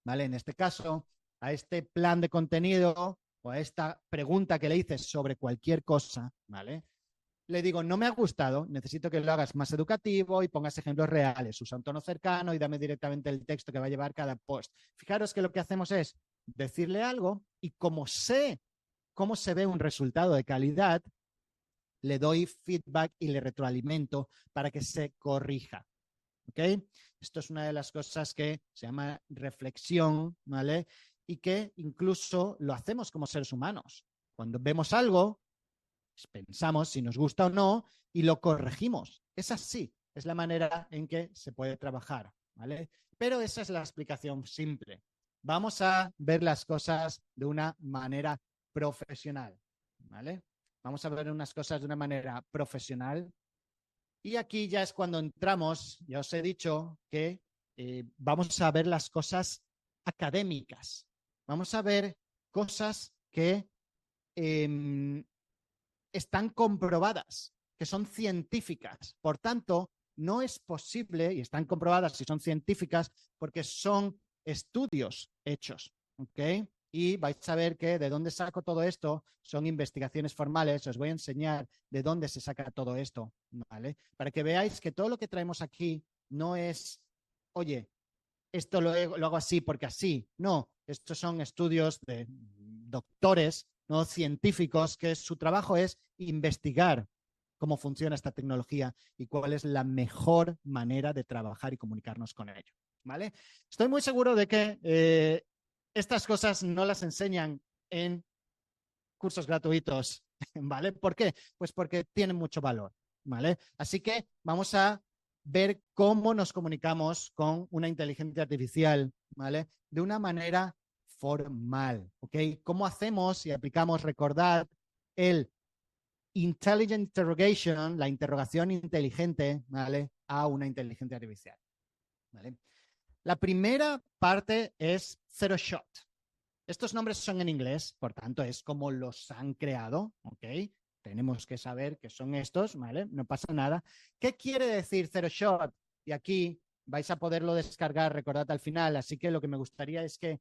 ¿Vale? En este caso, a este plan de contenido o a esta pregunta que le hice sobre cualquier cosa, ¿vale? Le digo, no me ha gustado, necesito que lo hagas más educativo y pongas ejemplos reales, usa un tono cercano y dame directamente el texto que va a llevar cada post. Fijaros que lo que hacemos es decirle algo y como sé cómo se ve un resultado de calidad, le doy feedback y le retroalimento para que se corrija. ¿Ok? Esto es una de las cosas que se llama reflexión, ¿vale? Y que incluso lo hacemos como seres humanos. Cuando vemos algo, pensamos si nos gusta o no y lo corregimos. Es así, es la manera en que se puede trabajar, ¿vale? Pero esa es la explicación simple. Vamos a ver las cosas de una manera profesional, ¿vale? Vamos a ver unas cosas de una manera profesional. Y aquí ya es cuando entramos, ya os he dicho que vamos a ver las cosas académicas. Vamos a ver cosas que están comprobadas, que son científicas. Por tanto, no es posible, y están comprobadas si son científicas, porque son estudios hechos, ¿ok? Y vais a ver que de dónde saco todo esto son investigaciones formales. Os voy a enseñar de dónde se saca todo esto, ¿vale? Para que veáis que todo lo que traemos aquí no es, oye, esto lo hago así porque así. No, estos son estudios de doctores, ¿no? Científicos, que su trabajo es investigar cómo funciona esta tecnología y cuál es la mejor manera de trabajar y comunicarnos con ello, ¿vale? Estoy muy seguro de que estas cosas no las enseñan en cursos gratuitos, ¿vale? ¿Por qué? Pues porque tienen mucho valor, ¿vale? Así que vamos a ver cómo nos comunicamos con una inteligencia artificial, ¿vale? De una manera formal, ¿ok? ¿Cómo hacemos y aplicamos, recordad, el intelligent interrogation, la interrogación inteligente, ¿vale? A una inteligencia artificial, ¿vale? La primera parte es zero shot. Estos nombres son en inglés, por tanto, es como los han creado, ¿ok? Tenemos que saber que son estos, ¿vale? No pasa nada. ¿Qué quiere decir zero shot? Y aquí vais a poderlo descargar, recordad al final, así que lo que me gustaría es que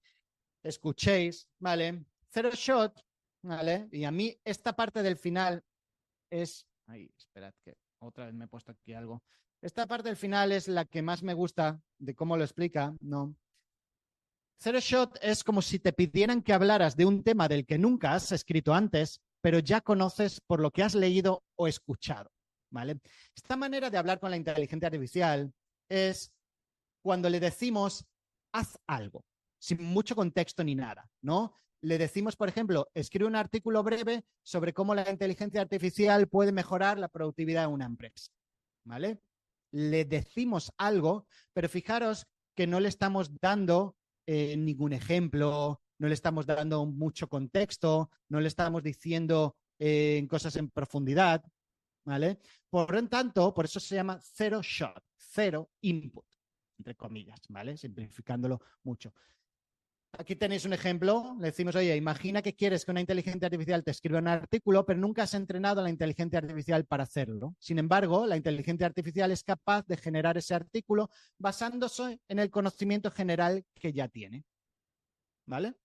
escuchéis, ¿vale? Zero shot, ¿vale? Y a mí esta parte del final es... Ay, esperad que otra vez me he puesto aquí algo. Esta parte del final es la que más me gusta de cómo lo explica, ¿no? Zero shot es como si te pidieran que hablaras de un tema del que nunca has escrito antes, pero ya conoces por lo que has leído o escuchado, ¿vale? Esta manera de hablar con la inteligencia artificial es cuando le decimos, haz algo, sin mucho contexto ni nada, ¿no? Le decimos, por ejemplo, escribe un artículo breve sobre cómo la inteligencia artificial puede mejorar la productividad de una empresa, ¿vale? Le decimos algo, pero fijaros que no le estamos dando ningún ejemplo, no le estamos dando mucho contexto, no le estamos diciendo cosas en profundidad, ¿vale? Por lo tanto, por eso se llama zero shot, cero input, entre comillas, ¿vale? Simplificándolo mucho. Aquí tenéis un ejemplo, le decimos, oye, imagina que quieres que una inteligencia artificial te escriba un artículo, pero nunca has entrenado a la inteligencia artificial para hacerlo. Sin embargo, la inteligencia artificial es capaz de generar ese artículo basándose en el conocimiento general que ya tiene, ¿vale?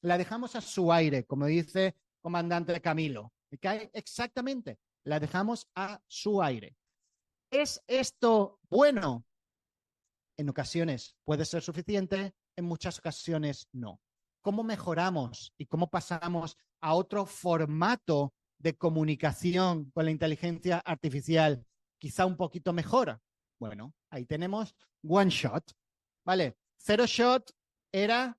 La dejamos a su aire, como dice comandante Camilo. Exactamente, la dejamos a su aire. ¿Es esto bueno? En ocasiones puede ser suficiente, en muchas ocasiones no. ¿Cómo mejoramos y cómo pasamos a otro formato de comunicación con la inteligencia artificial quizá un poquito mejor? Bueno, ahí tenemos one shot, ¿vale? Zero shot era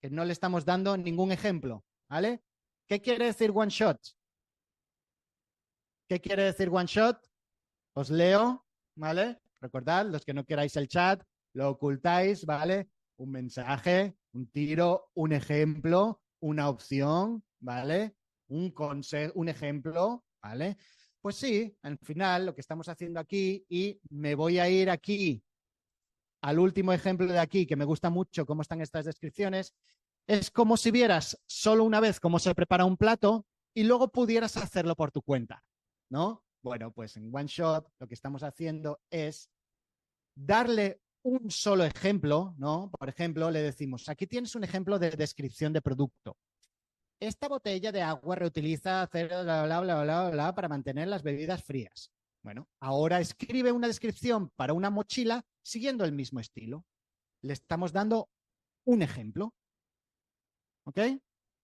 que no le estamos dando ningún ejemplo, ¿vale? ¿Qué quiere decir one shot? ¿Qué quiere decir one shot? Os leo, ¿vale? Recordad, los que no queráis el chat, lo ocultáis, ¿vale? Un mensaje, un tiro, un ejemplo, una opción, ¿vale? Un consejo, un ejemplo, ¿vale? Pues sí, al final lo que estamos haciendo aquí, y me voy a ir aquí al último ejemplo de aquí, que me gusta mucho cómo están estas descripciones, es como si vieras solo una vez cómo se prepara un plato y luego pudieras hacerlo por tu cuenta, ¿no? Bueno, pues en OneShot lo que estamos haciendo es darle un solo ejemplo, ¿no? Por ejemplo, le decimos, aquí tienes un ejemplo de descripción de producto. Esta botella de agua reutiliza bla, bla, bla, bla, bla, bla, para mantener las bebidas frías. Bueno, ahora escribe una descripción para una mochila siguiendo el mismo estilo. Le estamos dando un ejemplo. ¿Ok?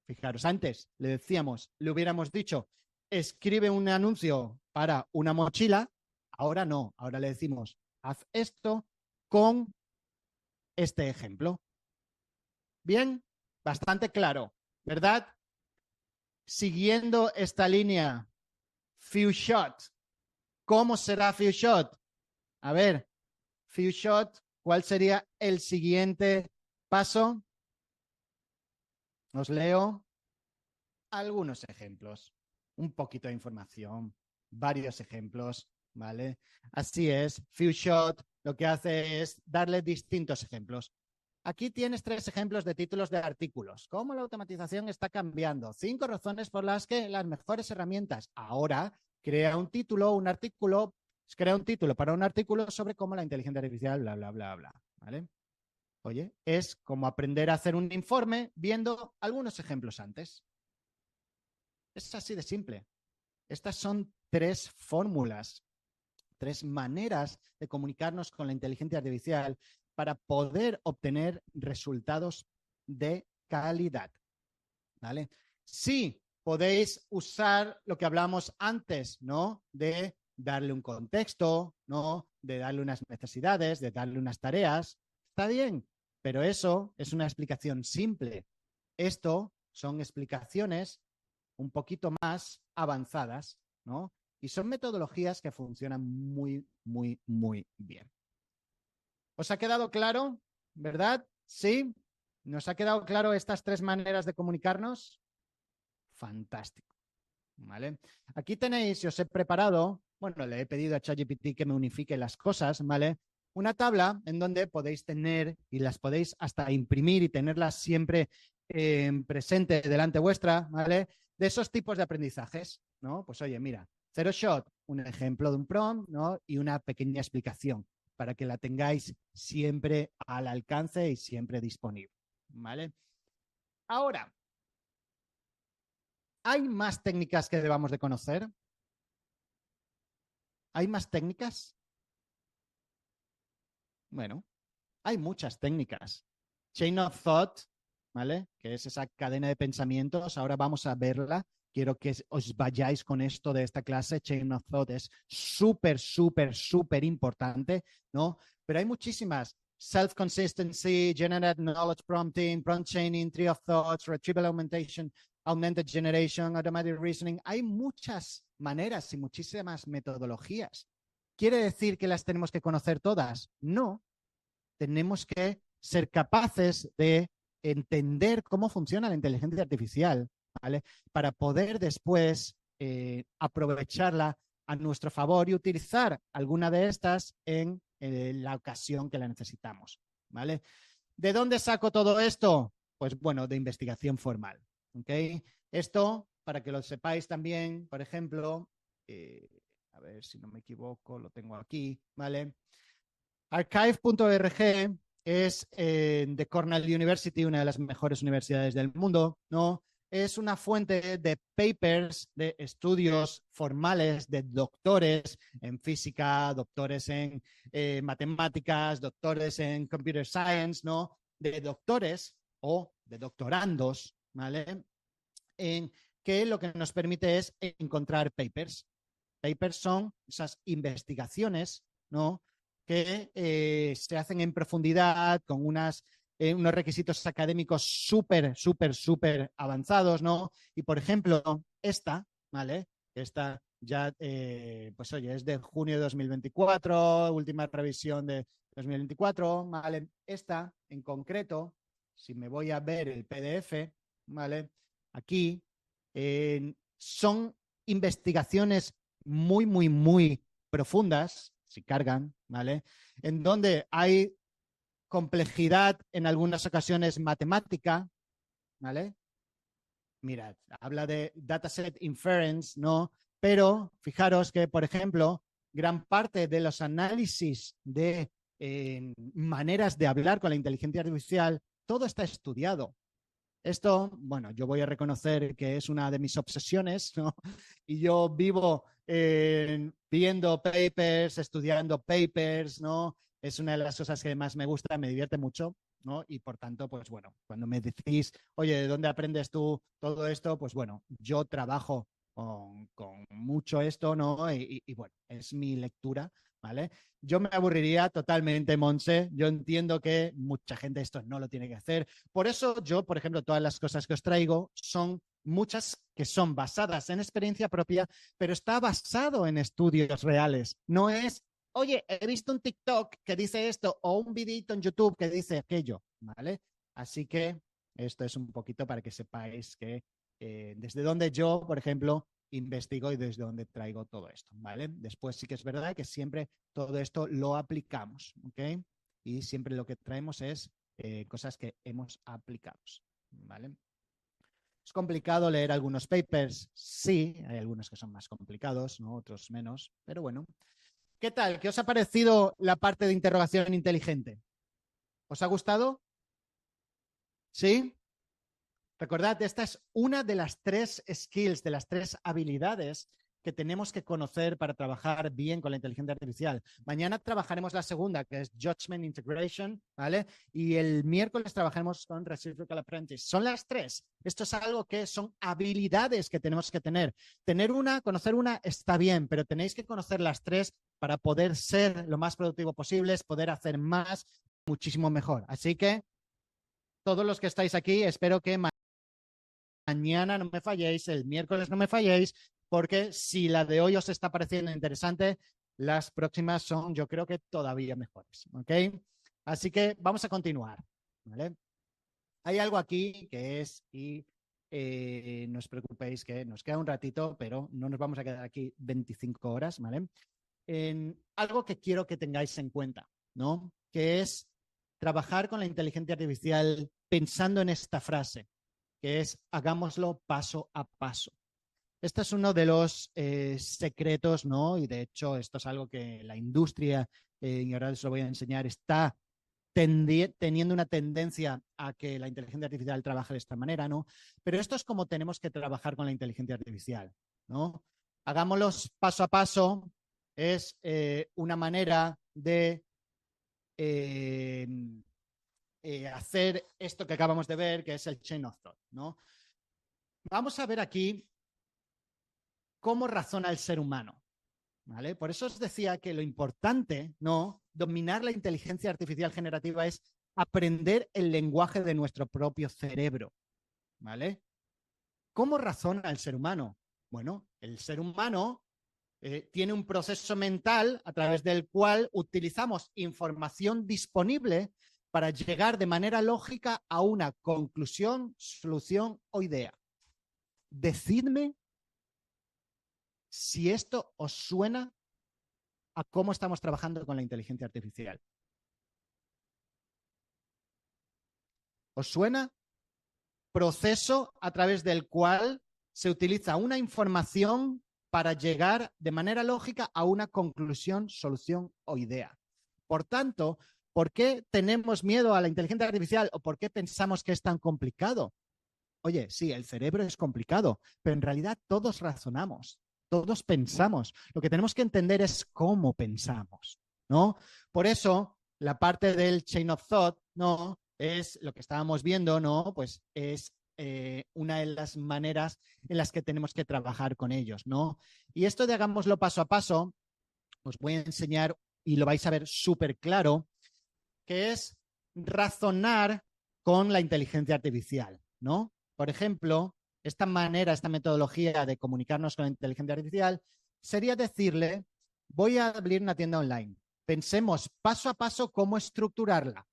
Fijaros, antes le decíamos, le hubiéramos dicho, escribe un anuncio para una mochila. Ahora no, ahora le decimos, haz esto con este ejemplo. Bien, bastante claro, ¿verdad? Siguiendo esta línea, few shot. ¿Cómo será few shot? A ver, few shot, ¿cuál sería el siguiente paso? Os leo algunos ejemplos, un poquito de información, varios ejemplos, ¿vale? Así es, few shot lo que hace es darle distintos ejemplos. Aquí tienes 3 ejemplos de títulos de artículos. ¿Cómo la automatización está cambiando? 5 razones por las que las mejores herramientas. Ahora crea un título, un artículo, crea un título para un artículo sobre cómo la inteligencia artificial, bla, bla, bla, bla, ¿vale? Oye, es como aprender a hacer un informe viendo algunos ejemplos antes. Es así de simple. Estas son 3 fórmulas, 3 maneras de comunicarnos con la inteligencia artificial para poder obtener resultados de calidad. ¿Vale? Sí, podéis usar lo que hablamos antes, ¿no? De darle un contexto, ¿no? De darle unas necesidades, de darle unas tareas. Está bien, pero eso es una explicación simple. Esto son explicaciones un poquito más avanzadas, ¿no? Y son metodologías que funcionan muy, muy, muy bien. ¿Os ha quedado claro? ¿Verdad? ¿Sí? ¿Nos ha quedado claro estas 3 maneras de comunicarnos? Fantástico. ¿Vale? Aquí tenéis, si os he preparado, bueno, le he pedido a ChatGPT que me unifique las cosas, ¿vale? Una tabla en donde podéis tener y las podéis hasta imprimir y tenerlas siempre presente delante vuestra, ¿vale? De esos tipos de aprendizajes, ¿no? Pues oye, mira, Zero Shot, un ejemplo de un prompt, ¿no? Y una pequeña explicación para que la tengáis siempre al alcance y siempre disponible, ¿vale? Ahora, ¿hay más técnicas que debamos de conocer? ¿Hay más técnicas? Bueno, hay muchas técnicas. Chain of Thought, ¿vale? Que es esa cadena de pensamientos. Ahora vamos a verla. Quiero que os vayáis con esto de esta clase. Chain of Thought es súper, súper, súper importante, ¿no? Pero hay muchísimas. Self-consistency, Generated Knowledge Prompting, Prompt Chaining, Tree of Thoughts, Retrieval Augmentation, Augmented Generation, Automatic Reasoning. Hay muchas maneras y muchísimas metodologías. ¿Quiere decir que las tenemos que conocer todas? No. Tenemos que ser capaces de entender cómo funciona la inteligencia artificial, ¿vale? Para poder después aprovecharla a nuestro favor y utilizar alguna de estas en la ocasión que la necesitamos, ¿vale? ¿De dónde saco todo esto? Pues bueno, de investigación formal, ¿ok? Esto, para que lo sepáis también, por ejemplo, a ver si no me equivoco, lo tengo aquí, ¿vale? Archive.org es de Cornell University, una de las mejores universidades del mundo, ¿no? Es una fuente de papers, de estudios formales de doctores en física, doctores en matemáticas, doctores en computer science, ¿no? De doctores o de doctorandos, ¿vale? En que lo que nos permite es encontrar papers. Papers son esas investigaciones, ¿no? Que se hacen en profundidad con unos requisitos académicos súper, súper, súper avanzados, ¿no? Y, por ejemplo, esta, ¿vale? Esta ya, pues oye, es de junio de 2024, última revisión de 2024, ¿vale? Esta, en concreto, si me voy a ver el PDF, ¿vale? Aquí, son investigaciones muy, muy, muy profundas, si cargan, ¿vale? En donde hay complejidad, en algunas ocasiones matemática, ¿vale? Mirad, habla de dataset inference, ¿no? Pero fijaros que, por ejemplo, gran parte de los análisis de maneras de hablar con la inteligencia artificial, todo está estudiado. Esto, bueno, yo voy a reconocer que es una de mis obsesiones, ¿no? Y yo vivo viendo papers, estudiando papers, ¿no? Es una de las cosas que más me gusta, me divierte mucho, ¿no? Y por tanto, pues bueno, cuando me decís, oye, ¿de dónde aprendes tú todo esto? Pues bueno, yo trabajo con mucho esto, ¿no? Y bueno, es mi lectura, ¿vale? Yo me aburriría totalmente, Monse. Yo entiendo que mucha gente esto no lo tiene que hacer. Por eso yo, por ejemplo, todas las cosas que os traigo son muchas que son basadas en experiencia propia, pero está basado en estudios reales. No es, oye, he visto un TikTok que dice esto o un videito en YouTube que dice aquello, ¿vale? Así que esto es un poquito para que sepáis que desde donde yo, por ejemplo, investigo y desde donde traigo todo esto, ¿vale? Después sí que es verdad que siempre todo esto lo aplicamos, ¿ok? Y siempre lo que traemos es cosas que hemos aplicado, ¿vale? ¿Es complicado leer algunos papers? Sí, hay algunos que son más complicados, ¿no? Otros menos, pero bueno. ¿Qué tal? ¿Qué os ha parecido la parte de interrogación inteligente? ¿Os ha gustado? ¿Sí? Recordad, esta es una de las 3 skills, de las 3 habilidades que tenemos que conocer para trabajar bien con la inteligencia artificial. Mañana trabajaremos la segunda, que es Judgment Integration, ¿vale? Y el miércoles trabajaremos con Reciprocal Apprentice. Son las 3. Esto es algo que son habilidades que tenemos que tener. Tener una, conocer una está bien, pero tenéis que conocer las 3 para poder ser lo más productivo posible, poder hacer más, muchísimo mejor. Así que todos los que estáis aquí, espero que mañana no me falléis, el miércoles no me falléis, porque si la de hoy os está pareciendo interesante, las próximas son, yo creo que todavía mejores, ¿ok? Así que vamos a continuar, ¿vale? Hay algo aquí que es, y no os preocupéis que nos queda un ratito, pero no nos vamos a quedar aquí 25 horas, ¿vale? Algo que quiero que tengáis en cuenta, ¿no? Que es trabajar con la inteligencia artificial pensando en esta frase, que es hagámoslo paso a paso. Este es uno de los secretos, ¿no? Y de hecho esto es algo que la industria, y ahora os lo voy a enseñar, está teniendo una tendencia a que la inteligencia artificial trabaje de esta manera, ¿no? Pero esto es como tenemos que trabajar con la inteligencia artificial, ¿no? Hagámoslo paso a paso, es una manera de hacer esto que acabamos de ver, que es el chain of thought, ¿no? Vamos a ver aquí cómo razona el ser humano, ¿vale? Por eso os decía que lo importante, ¿no? Dominar la inteligencia artificial generativa es aprender el lenguaje de nuestro propio cerebro, ¿vale? ¿Cómo razona el ser humano? Bueno, el ser humano tiene un proceso mental a través del cual utilizamos información disponible para llegar de manera lógica a una conclusión, solución o idea. Decidme si esto os suena a cómo estamos trabajando con la inteligencia artificial. ¿Os suena? Proceso a través del cual se utiliza una información para llegar de manera lógica a una conclusión, solución o idea. Por tanto, ¿por qué tenemos miedo a la inteligencia artificial o por qué pensamos que es tan complicado? Oye, sí, el cerebro es complicado, pero en realidad todos razonamos, todos pensamos. Lo que tenemos que entender es cómo pensamos, ¿no? Por eso, la parte del chain of thought, ¿no? Es lo que estábamos viendo, ¿no? Pues es una de las maneras en las que tenemos que trabajar con ellos, ¿no? Y esto de hagámoslo paso a paso, os voy a enseñar y lo vais a ver súper claro, que es razonar con la inteligencia artificial, ¿no? Por ejemplo, esta manera, esta metodología de comunicarnos con la inteligencia artificial sería decirle, voy a abrir una tienda online, Pensemos paso a paso cómo estructurarla.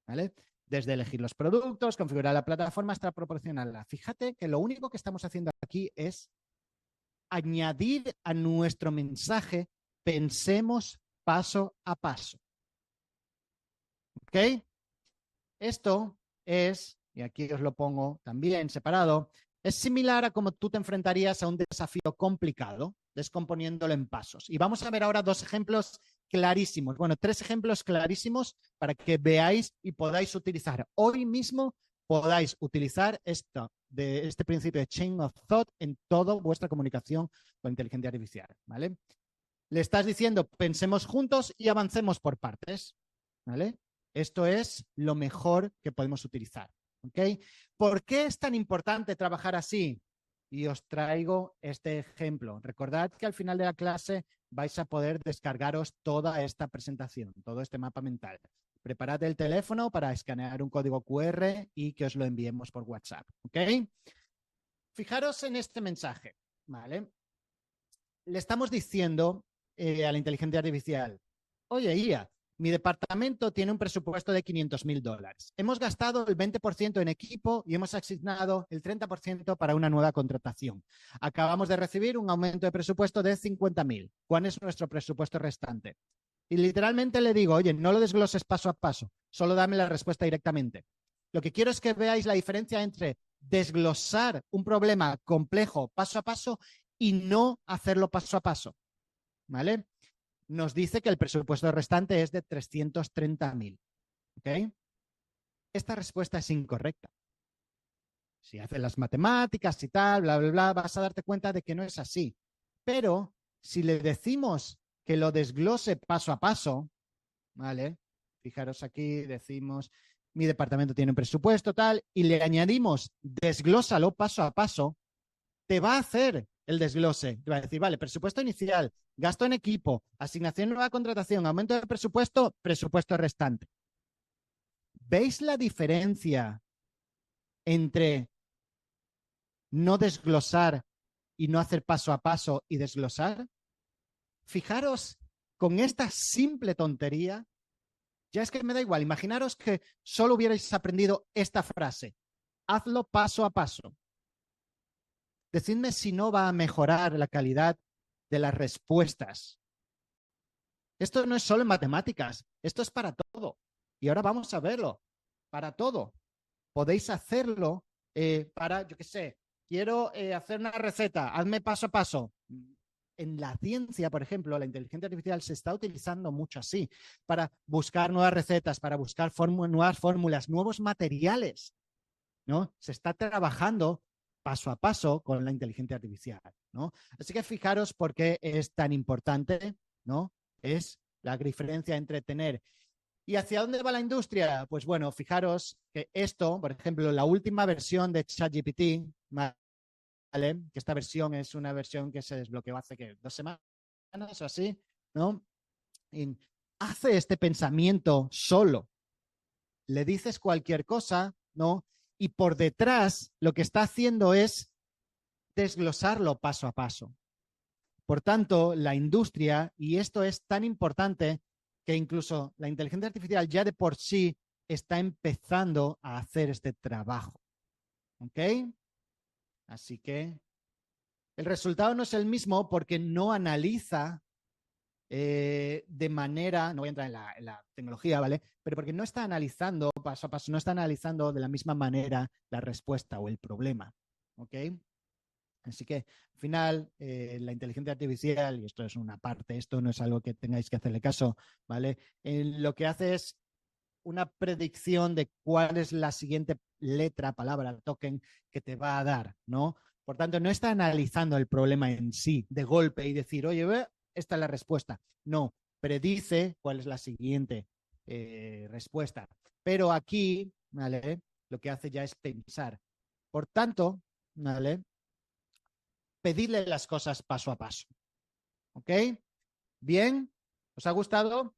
¿Vale? Desde elegir los productos, configurar la plataforma hasta proporcionarla. Fíjate que lo único que estamos haciendo aquí es añadir a nuestro mensaje, pensemos paso a paso. ¿Ok? Esto es, y aquí os lo pongo también separado, es similar a cómo tú te enfrentarías a un desafío complicado, descomponiéndolo en pasos. Y vamos a ver ahora dos ejemplos clarísimos. Bueno, tres ejemplos clarísimos para que veáis y podáis utilizar. Hoy mismo podáis utilizar este principio de Chain of Thought en toda vuestra comunicación con inteligencia artificial, ¿vale? Le estás diciendo, pensemos juntos y avancemos por partes, ¿vale? Esto es lo mejor que podemos utilizar, ¿ok? ¿Por qué es tan importante trabajar así? Y os traigo este ejemplo. Recordad que al final de la clase vais a poder descargaros toda esta presentación, todo este mapa mental. Preparad el teléfono para escanear un código QR y que os lo enviemos por WhatsApp, ¿ok? Fijaros en este mensaje, ¿vale? Le estamos diciendo a la inteligencia artificial, oye, IA, mi departamento tiene un presupuesto de $500.000. Hemos gastado el 20% en equipo y hemos asignado el 30% para una nueva contratación. Acabamos de recibir un aumento de presupuesto de 50.000. ¿Cuál es nuestro presupuesto restante? Y literalmente le digo, oye, no lo desgloses paso a paso, solo dame la respuesta directamente. Lo que quiero es que veáis la diferencia entre desglosar un problema complejo paso a paso y no hacerlo paso a paso, ¿vale? Nos dice que el presupuesto restante es de 330.000, ¿ok? Esta respuesta es incorrecta. Si haces las matemáticas y tal, bla, bla, bla, vas a darte cuenta de que no es así. Pero si le decimos que lo desglose paso a paso, ¿vale? Fijaros aquí, decimos, mi departamento tiene un presupuesto tal, y le añadimos, desglósalo paso a paso, te va a hacer el desglose. Te va a decir, vale, presupuesto inicial, gasto en equipo, asignación nueva contratación, aumento de presupuesto, presupuesto restante. ¿Veis la diferencia entre no desglosar y no hacer paso a paso y desglosar? Fijaros, con esta simple tontería, ya es que me da igual, imaginaros que solo hubierais aprendido esta frase, hazlo paso a paso. Decidme si no va a mejorar la calidad de las respuestas. Esto no es solo en matemáticas, esto es para todo. Y ahora vamos a verlo, para todo. Podéis hacerlo para, yo qué sé, quiero hacer una receta, hazme paso a paso. En la ciencia, por ejemplo, la inteligencia artificial se está utilizando mucho así, para buscar nuevas recetas, para buscar nuevas fórmulas, nuevos materiales, ¿no? Se está trabajando paso a paso con la inteligencia artificial, ¿no? Así que fijaros por qué es tan importante, ¿no? Es la diferencia entre tener. ¿Y hacia dónde va la industria? Pues bueno, fijaros que esto, por ejemplo, la última versión de ChatGPT, ¿vale? Que esta versión es una versión que se desbloqueó hace ¿qué? 2 semanas o así, ¿no? Y hace este pensamiento solo. Le dices cualquier cosa, ¿no? Y por detrás lo que está haciendo es desglosarlo paso a paso. Por tanto, la industria, y esto es tan importante que incluso la inteligencia artificial ya de por sí está empezando a hacer este trabajo. ¿Ok? Así que el resultado no es el mismo porque no analiza de manera, no voy a entrar en la tecnología, ¿vale? Pero porque no está analizando paso a paso, no está analizando de la misma manera la respuesta o el problema, ¿ok? Así que al final la inteligencia artificial, y esto es una parte, esto no es algo que tengáis que hacerle caso, ¿vale? Lo que hace es una predicción de cuál es la siguiente letra, palabra, token que te va a dar, ¿no? Por tanto, no está analizando el problema en sí de golpe y decir, oye, esta es la respuesta. No, predice cuál es la siguiente respuesta. Pero aquí, ¿vale? Lo que hace ya es pensar. Por tanto, ¿vale? Pedirle las cosas paso a paso. ¿Ok? Bien, ¿os ha gustado?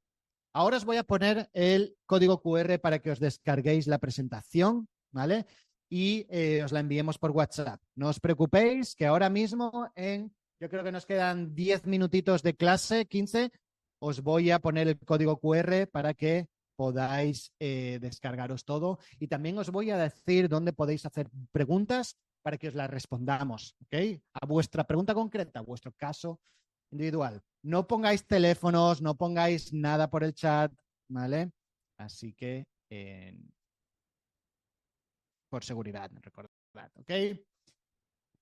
Ahora os voy a poner el código QR para que os descarguéis la presentación, ¿vale? Y os la enviemos por WhatsApp. No os preocupéis que ahora mismo yo creo que nos quedan 10 minutitos de clase, 15, os voy a poner el código QR para que podáis descargaros todo. Y también os voy a decir dónde podéis hacer preguntas para que os las respondamos, ¿ok? A vuestra pregunta concreta, a vuestro caso individual. No pongáis teléfonos, no pongáis nada por el chat, ¿vale? Así que, por seguridad, recordad, ¿ok?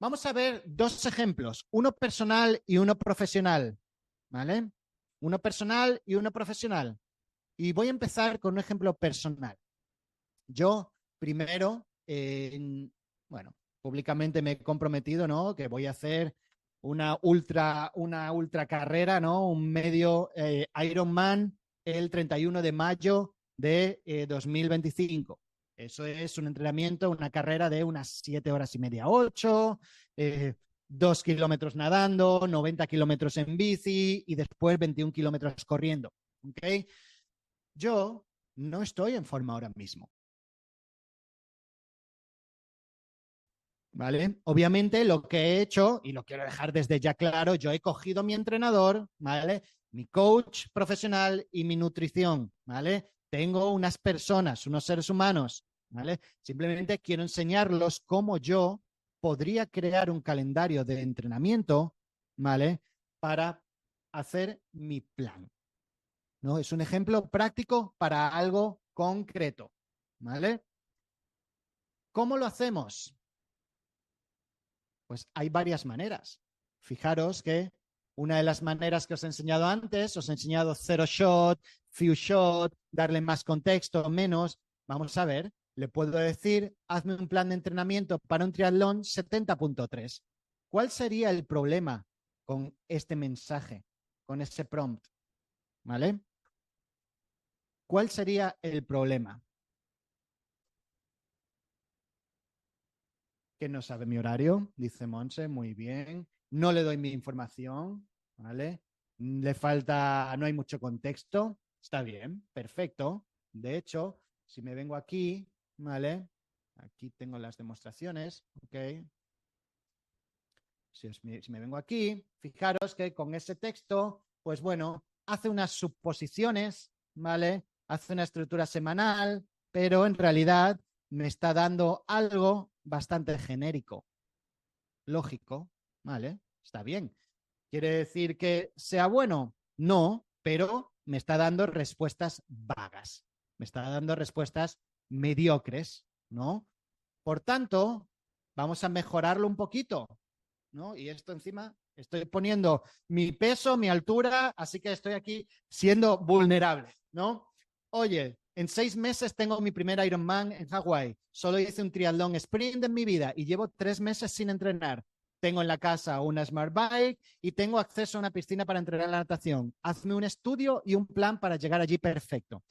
Vamos a ver dos ejemplos, uno personal y uno profesional, ¿vale? Uno personal y uno profesional. Y voy a empezar con un ejemplo personal. Yo primero, bueno, públicamente me he comprometido, ¿no? Que voy a hacer una ultra carrera, ¿no? Un medio Ironman el 31 de mayo de 2025. Eso es un entrenamiento, una carrera de unas 7 horas y media, 8, 2 kilómetros nadando, 90 kilómetros en bici y después 21 kilómetros corriendo. ¿Ok? Yo no estoy en forma ahora mismo. ¿Vale? Obviamente lo que he hecho, y lo quiero dejar desde ya claro, yo he cogido mi entrenador, ¿vale? Mi coach profesional y mi nutrición, ¿vale? Tengo unas personas, unos seres humanos, ¿vale? Simplemente quiero enseñarlos cómo yo podría crear un calendario de entrenamiento, ¿vale? Para hacer mi plan, ¿no? Es un ejemplo práctico para algo concreto, ¿vale? ¿Cómo lo hacemos? Pues hay varias maneras. Fijaros que una de las maneras que os he enseñado antes, os he enseñado zero shot, few shot, darle más contexto, menos. Vamos a ver, le puedo decir, hazme un plan de entrenamiento para un triatlón 70.3. ¿Cuál sería el problema con este mensaje, con ese prompt? ¿Vale? ¿Cuál sería el problema? Que no sabe mi horario, dice Monse, muy bien. No le doy mi información, ¿vale? Le falta, no hay mucho contexto, está bien, perfecto. De hecho, si me vengo aquí, ¿vale? Aquí tengo las demostraciones, ¿ok? Si me vengo aquí, fijaros que con ese texto, pues bueno, hace unas suposiciones, ¿vale? Hace una estructura semanal, pero en realidad me está dando algo bastante genérico, lógico, ¿vale? Está bien. ¿Quiere decir que sea bueno? No, pero me está dando respuestas vagas, me está dando respuestas mediocres, ¿no? Por tanto, vamos a mejorarlo un poquito, ¿no? Y esto encima, estoy poniendo mi peso, mi altura, así que estoy aquí siendo vulnerable, ¿no? Oye, en 6 meses tengo mi primer Ironman en Hawái. Solo hice un triatlón sprint en mi vida y llevo 3 meses sin entrenar. Tengo en la casa una Smart Bike y tengo acceso a una piscina para entrenar la natación. Hazme un estudio y un plan para llegar allí perfecto.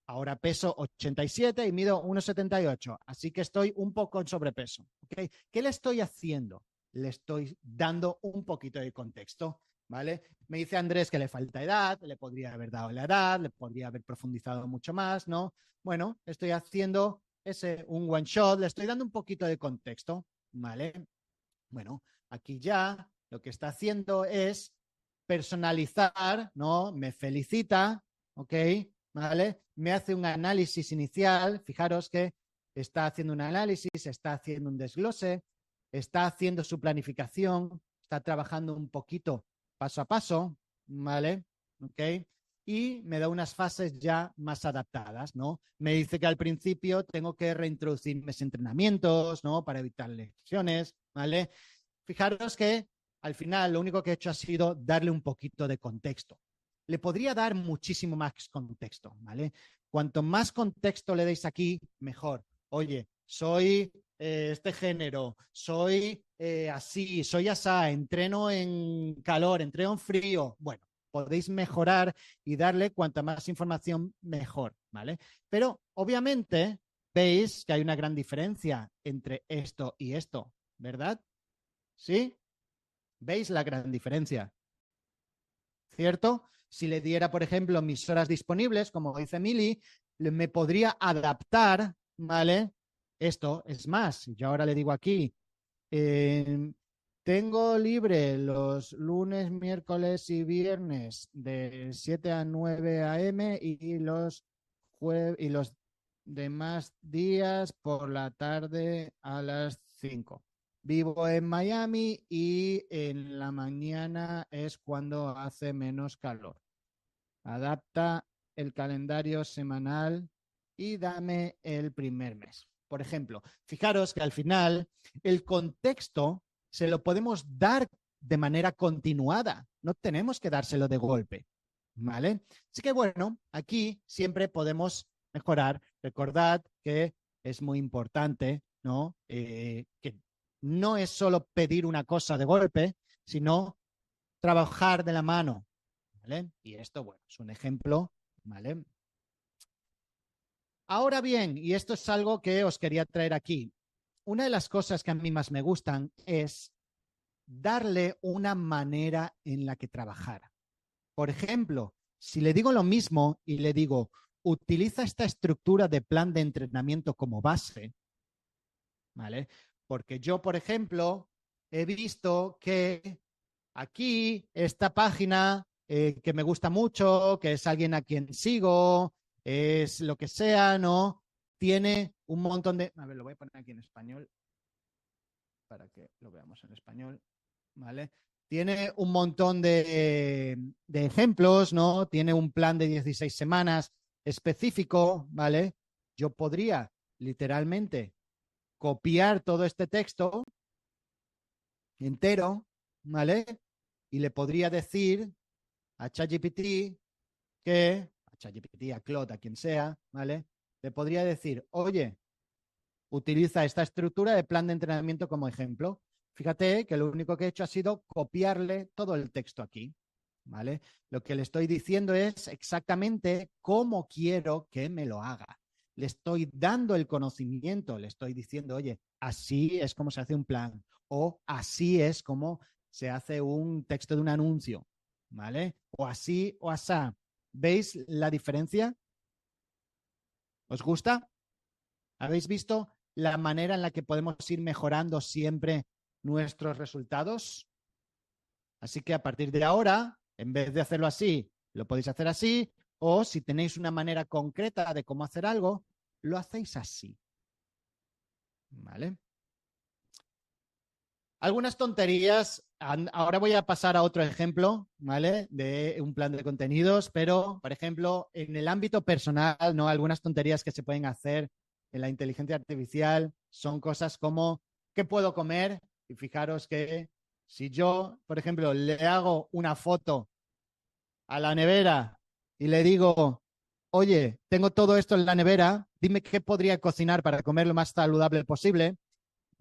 Ahora peso 87 y mido 1,78, así que estoy un poco en sobrepeso. ¿Okay? ¿Qué le estoy haciendo? Le estoy dando un poquito de contexto, ¿vale? Me dice Andrés que le falta edad, le podría haber dado la edad, le podría haber profundizado mucho más, ¿no? Bueno, estoy haciendo un one shot, le estoy dando un poquito de contexto, ¿vale? Bueno, aquí ya lo que está haciendo es personalizar, ¿no? Me felicita, ¿ok? ¿Vale? Me hace un análisis inicial, fijaros que está haciendo un análisis, está haciendo un desglose, está haciendo su planificación, está trabajando un poquito paso a paso, ¿vale? ¿Ok? Y me da unas fases ya más adaptadas, ¿no? Me dice que al principio tengo que reintroducir mis entrenamientos, ¿no? Para evitar lesiones, ¿vale? Fijaros que al final lo único que he hecho ha sido darle un poquito de contexto. Le podría dar muchísimo más contexto, ¿vale? Cuanto más contexto le deis aquí, mejor. Oye, soy este género, soy así, soy asá, entreno en calor, entreno en frío. Bueno, podéis mejorar y darle cuanta más información, mejor, ¿vale? Pero obviamente veis que hay una gran diferencia entre esto y esto, ¿verdad? ¿Sí? ¿Veis la gran diferencia? ¿Cierto? Si le diera, por ejemplo, mis horas disponibles, como dice Mili, me podría adaptar, ¿vale? Esto es más. Yo ahora le digo aquí, Tengo libre los lunes, miércoles y viernes de 7 a 9 a.m. y los demás días por la tarde a las 5. Vivo en Miami y en la mañana es cuando hace menos calor. Adapta el calendario semanal y dame el primer mes. Por ejemplo, fijaros que al final el contexto se lo podemos dar de manera continuada, no tenemos que dárselo de golpe, ¿vale? Así que bueno, aquí siempre podemos mejorar. Recordad que es muy importante, ¿no? Que no es solo pedir una cosa de golpe, sino trabajar de la mano, ¿vale? Y esto, bueno, es un ejemplo, ¿vale? Ahora bien, y esto es algo que os quería traer aquí, una de las cosas que a mí más me gustan es darle una manera en la que trabajar. Por ejemplo, si le digo lo mismo y le digo, utiliza esta estructura de plan de entrenamiento como base, ¿vale? Porque yo, por ejemplo, he visto que aquí esta página que me gusta mucho, que es alguien a quien sigo, es lo que sea, ¿no? Tiene un montón de... A ver, lo voy a poner aquí en español para que lo veamos en español, ¿vale? Tiene un montón de ejemplos, ¿no? Tiene un plan de 16 semanas específico, ¿vale? Yo podría literalmente copiar todo este texto entero, ¿vale? Y le podría decir a ChatGPT que, a ChatGPT, a Claude, a quien sea, ¿vale? Le podría decir, oye, utiliza esta estructura de plan de entrenamiento como ejemplo. Fíjate que lo único que he hecho ha sido copiarle todo el texto aquí, ¿vale? Lo que le estoy diciendo es exactamente cómo quiero que me lo haga. Le estoy dando el conocimiento, le estoy diciendo, oye, así es como se hace un plan o así es como se hace un texto de un anuncio, ¿vale? O así o asá. ¿Veis la diferencia? ¿Os gusta? ¿Habéis visto la manera en la que podemos ir mejorando siempre nuestros resultados? Así que a partir de ahora, en vez de hacerlo así, lo podéis hacer así, o si tenéis una manera concreta de cómo hacer algo, lo hacéis así. ¿Vale? Algunas tonterías. Ahora voy a pasar a otro ejemplo, ¿vale? De un plan de contenidos, pero, por ejemplo, en el ámbito personal, ¿no? Algunas tonterías que se pueden hacer en la inteligencia artificial son cosas como, ¿qué puedo comer? Y fijaros que si yo, por ejemplo, le hago una foto a la nevera y le digo, oye, tengo todo esto en la nevera, dime qué podría cocinar para comer lo más saludable posible,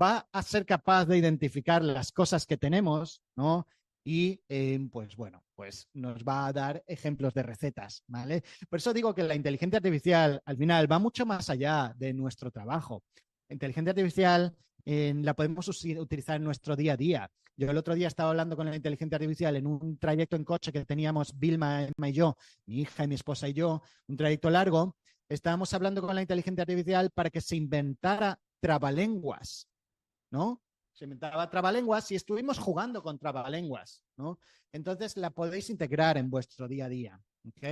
va a ser capaz de identificar las cosas que tenemos, ¿no? Y pues bueno, pues nos va a dar ejemplos de recetas, ¿vale? Por eso digo que la inteligencia artificial al final va mucho más allá de nuestro trabajo. La inteligencia artificial la podemos utilizar en nuestro día a día. Yo el otro día estaba hablando con la inteligencia artificial en un trayecto en coche que teníamos Vilma, Emma y yo, mi hija y mi esposa y yo, un trayecto largo. Estábamos hablando con la inteligencia artificial para que se inventara trabalenguas, ¿no? Se inventaba trabalenguas y estuvimos jugando con trabalenguas, ¿no? Entonces la podéis integrar en vuestro día a día, ¿ok?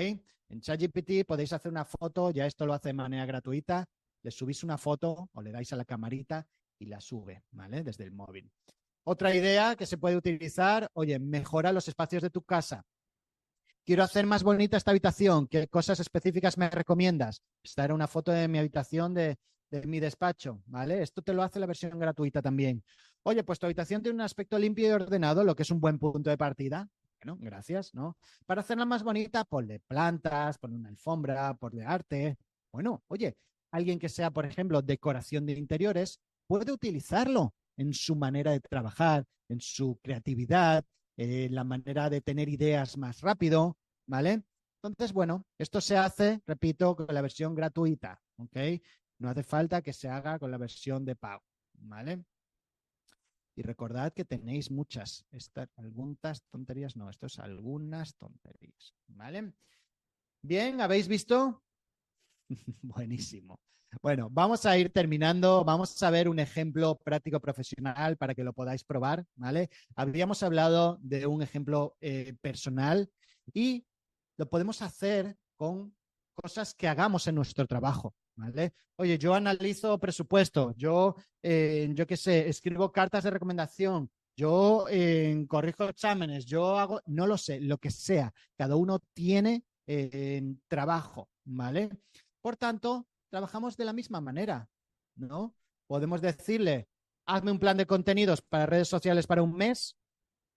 En ChatGPT podéis hacer una foto, ya esto lo hace de manera gratuita, le subís una foto o le dais a la camarita y la sube, ¿vale? Desde el móvil. Otra idea que se puede utilizar, oye, mejora los espacios de tu casa. Quiero hacer más bonita esta habitación. ¿Qué cosas específicas me recomiendas? Esta era una foto de mi habitación de mi despacho, ¿vale? Esto te lo hace la versión gratuita también. Oye, pues tu habitación tiene un aspecto limpio y ordenado, lo que es un buen punto de partida. Bueno, gracias, ¿no? Para hacerla más bonita, ponle plantas, ponle una alfombra, ponle arte. Bueno, oye, alguien que sea, por ejemplo, decoración de interiores, puede utilizarlo en su manera de trabajar, en su creatividad, la manera de tener ideas más rápido, ¿vale? Entonces, bueno, esto se hace, repito, con la versión gratuita, ¿ok? No hace falta que se haga con la versión de pago, ¿vale? Y recordad que tenéis muchas, algunas tonterías, no, esto es algunas tonterías, ¿vale? Bien, ¿habéis visto? Buenísimo. Bueno, vamos a ir terminando. Vamos a ver un ejemplo práctico profesional para que lo podáis probar, ¿vale? Habíamos hablado de un ejemplo personal y lo podemos hacer con cosas que hagamos en nuestro trabajo, ¿vale? Oye, yo analizo presupuesto, yo qué sé, escribo cartas de recomendación, yo corrijo exámenes, yo hago, no lo sé, lo que sea. Cada uno tiene trabajo, ¿vale? Por tanto, trabajamos de la misma manera, ¿no? Podemos decirle, hazme un plan de contenidos para redes sociales para un mes.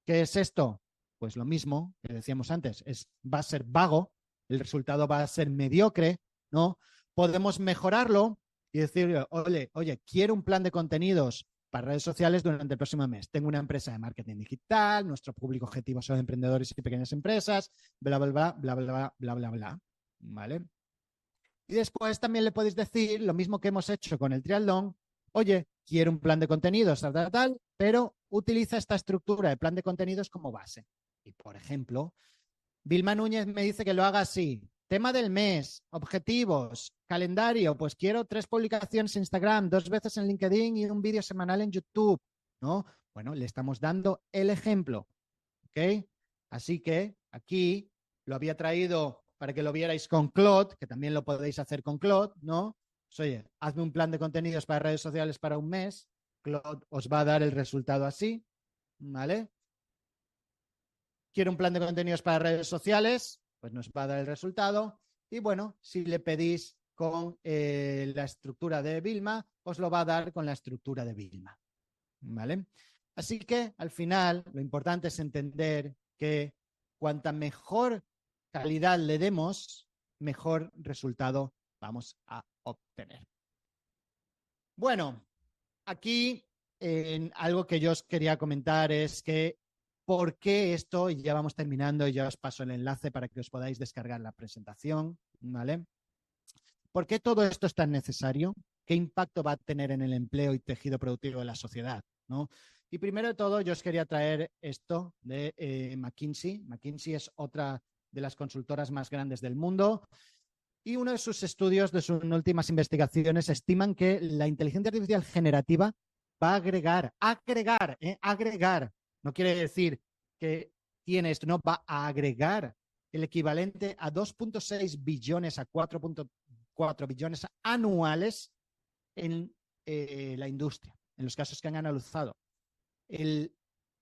¿Qué es esto? Pues lo mismo que decíamos antes, va a ser vago, el resultado va a ser mediocre, ¿no? Podemos mejorarlo y decir, oye, quiero un plan de contenidos para redes sociales durante el próximo mes. Tengo una empresa de marketing digital, nuestro público objetivo son emprendedores y pequeñas empresas, bla, bla, bla, bla, bla, bla, bla, bla, ¿vale? Y después también le podéis decir lo mismo que hemos hecho con el triatlón. Oye, quiero un plan de contenidos, tal, pero utiliza esta estructura de plan de contenidos como base. Y, por ejemplo, Vilma Núñez me dice que lo haga así. Tema del mes, objetivos, calendario. Pues quiero 3 publicaciones en Instagram, 2 veces en LinkedIn y un vídeo semanal en YouTube, ¿no? Bueno, le estamos dando el ejemplo, ¿ok? Así que aquí lo había traído para que lo vierais con Claude, que también lo podéis hacer con Claude, ¿no? Pues, oye, hazme un plan de contenidos para redes sociales para un mes. Claude os va a dar el resultado así, ¿vale? Quiero un plan de contenidos para redes sociales, pues nos va a dar el resultado. Y bueno, si le pedís con la estructura de Vilma, os lo va a dar con la estructura de Vilma, ¿vale? Así que al final lo importante es entender que cuanta mejor calidad le demos, mejor resultado vamos a obtener. Bueno, aquí algo que yo os quería comentar es que por qué esto, y ya vamos terminando, y ya os paso el enlace para que os podáis descargar la presentación, ¿vale? ¿Por qué todo esto es tan necesario? ¿Qué impacto va a tener en el empleo y tejido productivo de la sociedad, ¿no? Y primero de todo, yo os quería traer esto de McKinsey. McKinsey es otra de las consultoras más grandes del mundo y uno de sus estudios, de sus últimas investigaciones, estiman que la inteligencia artificial generativa va a agregar. No quiere decir que tiene esto, no, va a agregar el equivalente a 2.6 billones a 4.4 billones anuales en la industria, en los casos que han analizado. El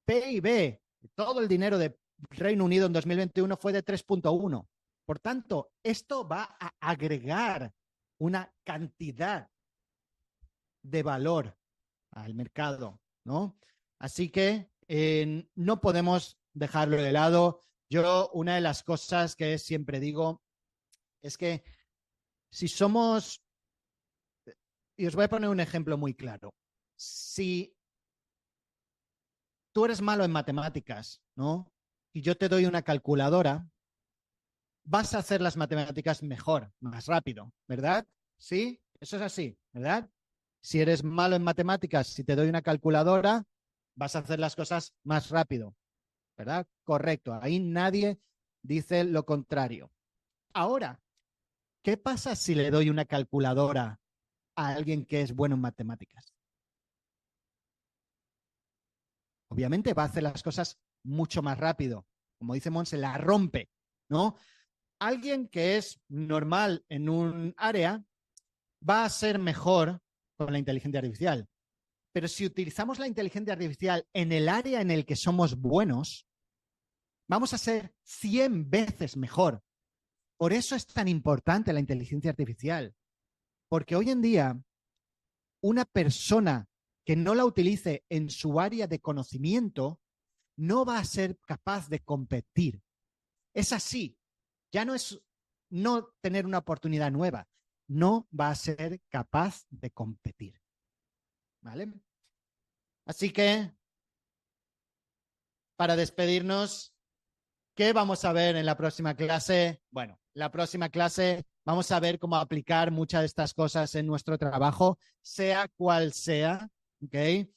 PIB, todo el dinero de Reino Unido en 2021 fue de 3.1. Por tanto, esto va a agregar una cantidad de valor al mercado, ¿no? Así que no podemos dejarlo de lado. Yo, una de las cosas que siempre digo es que si somos, y os voy a poner un ejemplo muy claro, si tú eres malo en matemáticas, ¿no? Y yo te doy una calculadora, vas a hacer las matemáticas mejor, más rápido, ¿verdad? ¿Sí? Eso es así, ¿verdad? Si eres malo en matemáticas, si te doy una calculadora, vas a hacer las cosas más rápido, ¿verdad? Correcto. Ahí nadie dice lo contrario. Ahora, ¿qué pasa si le doy una calculadora a alguien que es bueno en matemáticas? Obviamente va a hacer las cosas mucho más rápido. Como dice Monse, la rompe, ¿no? Alguien que es normal en un área va a ser mejor con la inteligencia artificial. Pero si utilizamos la inteligencia artificial en el área en el que somos buenos, vamos a ser 100 veces mejor. Por eso es tan importante la inteligencia artificial. Porque hoy en día, una persona que no la utilice en su área de conocimiento no va a ser capaz de competir. Es así. Ya no es no tener una oportunidad nueva. No va a ser capaz de competir. ¿Vale? Así que, para despedirnos, ¿qué vamos a ver en la próxima clase? Bueno, la próxima clase vamos a ver cómo aplicar muchas de estas cosas en nuestro trabajo, sea cual sea, ¿ok?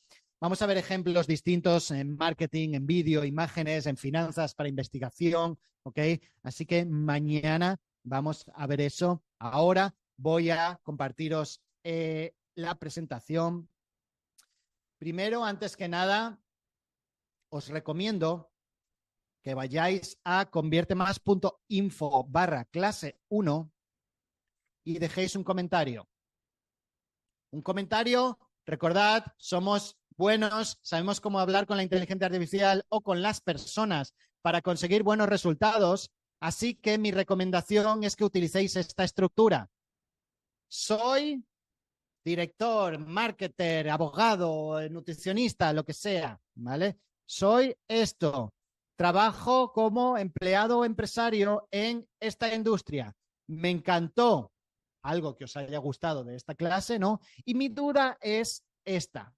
Vamos a ver ejemplos distintos en marketing, en vídeo, imágenes, en finanzas para investigación, ¿ok? Así que mañana vamos a ver eso. Ahora voy a compartiros la presentación. Primero, antes que nada, os recomiendo que vayáis a conviertemas.info/clase1 y dejéis un comentario. Un comentario, recordad, somos buenos, sabemos cómo hablar con la inteligencia artificial o con las personas para conseguir buenos resultados, así que mi recomendación es que utilicéis esta estructura. Soy director, marketer, abogado, nutricionista, lo que sea, ¿vale? Soy esto. Trabajo como empleado o empresario en esta industria. Me encantó algo que os haya gustado de esta clase, ¿no? Y mi duda es esta.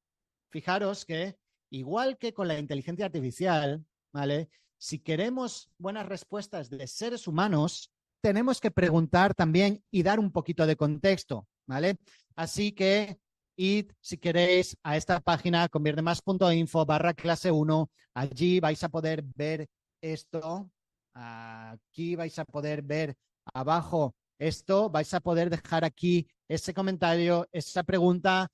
Fijaros que, igual que con la inteligencia artificial, ¿vale? Si queremos buenas respuestas de seres humanos, tenemos que preguntar también y dar un poquito de contexto, ¿vale? Así que id, si queréis, a esta página conviertemas.info/clase1. Allí vais a poder ver esto. Aquí vais a poder ver abajo esto. Vais a poder dejar aquí ese comentario, esa pregunta.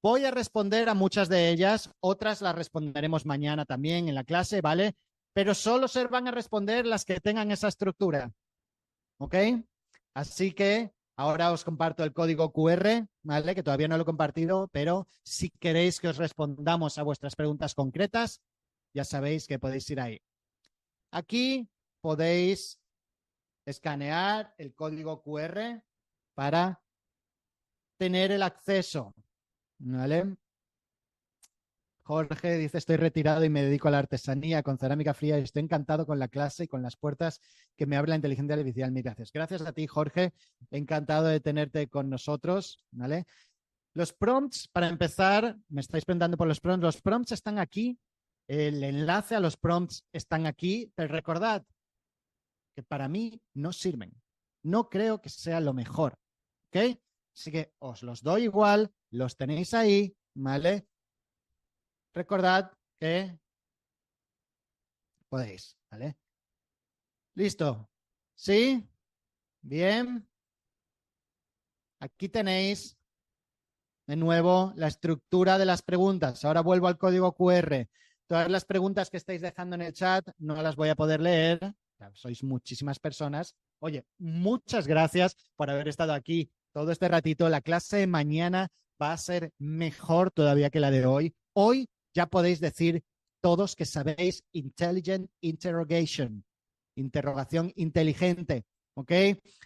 Voy a responder a muchas de ellas. Otras las responderemos mañana también en la clase, ¿vale? Pero solo se van a responder las que tengan esa estructura. ¿Ok? Así que ahora os comparto el código QR, ¿vale? Que todavía no lo he compartido, pero si queréis que os respondamos a vuestras preguntas concretas, ya sabéis que podéis ir ahí. Aquí podéis escanear el código QR para tener el acceso, ¿vale? Jorge dice, estoy retirado y me dedico a la artesanía con cerámica fría y estoy encantado con la clase y con las puertas que me abre la inteligencia artificial. Mil gracias. Gracias a ti, Jorge. Encantado de tenerte con nosotros, ¿vale? Los prompts, para empezar, me estáis preguntando por los prompts. Los prompts están aquí. El enlace a los prompts están aquí. Pero recordad que para mí no sirven. No creo que sea lo mejor, ¿ok? Así que os los doy igual, los tenéis ahí, ¿vale? Recordad que podéis, ¿vale? ¿Listo? ¿Sí? Bien. Aquí tenéis de nuevo la estructura de las preguntas. Ahora vuelvo al código QR. Todas las preguntas que estáis dejando en el chat no las voy a poder leer. Sois muchísimas personas. Oye, muchas gracias por haber estado aquí todo este ratito. La clase de mañana va a ser mejor todavía que la de hoy. Hoy ya podéis decir todos que sabéis Intelligent Interrogation, interrogación inteligente, ¿ok?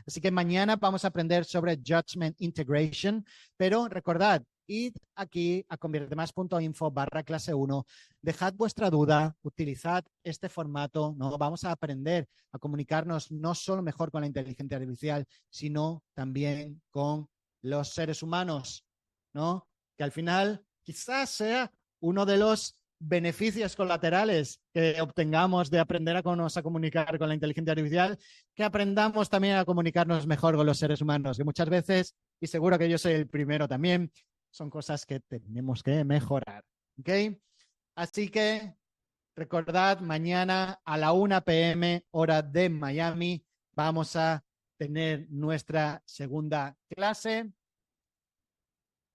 Así que mañana vamos a aprender sobre Judgment Integration, pero recordad, id aquí a conviertemas.info/clase1, dejad vuestra duda, utilizad este formato, ¿no? Vamos a aprender a comunicarnos no solo mejor con la inteligencia artificial, sino también con los seres humanos, ¿no? Que al final quizás sea uno de los beneficios colaterales que obtengamos de aprender a comunicar con la inteligencia artificial, que aprendamos también a comunicarnos mejor con los seres humanos, que muchas veces, y seguro que yo soy el primero también, son cosas que tenemos que mejorar. ¿Ok? Así que recordad, mañana a la 1 p.m. hora de Miami, vamos a tener nuestra segunda clase.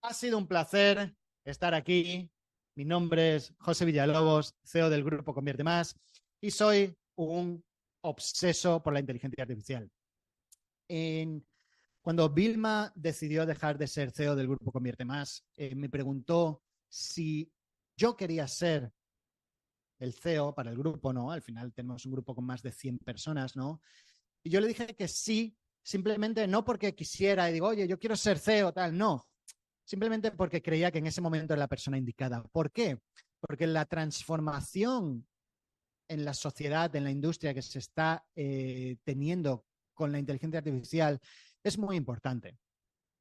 Ha sido un placer estar aquí. Mi nombre es José Villalobos, CEO del grupo Convierte Más, y soy un obseso por la inteligencia artificial. Cuando Vilma decidió dejar de ser CEO del grupo Convierte Más, me preguntó si yo quería ser el CEO para el grupo, ¿no? Al final tenemos un grupo con más de 100 personas, ¿no? Y yo le dije que sí, simplemente no porque quisiera y digo, oye, yo quiero ser CEO, tal, no. Simplemente porque creía que en ese momento era la persona indicada. ¿Por qué? Porque la transformación en la sociedad, en la industria que se está teniendo con la inteligencia artificial es muy importante.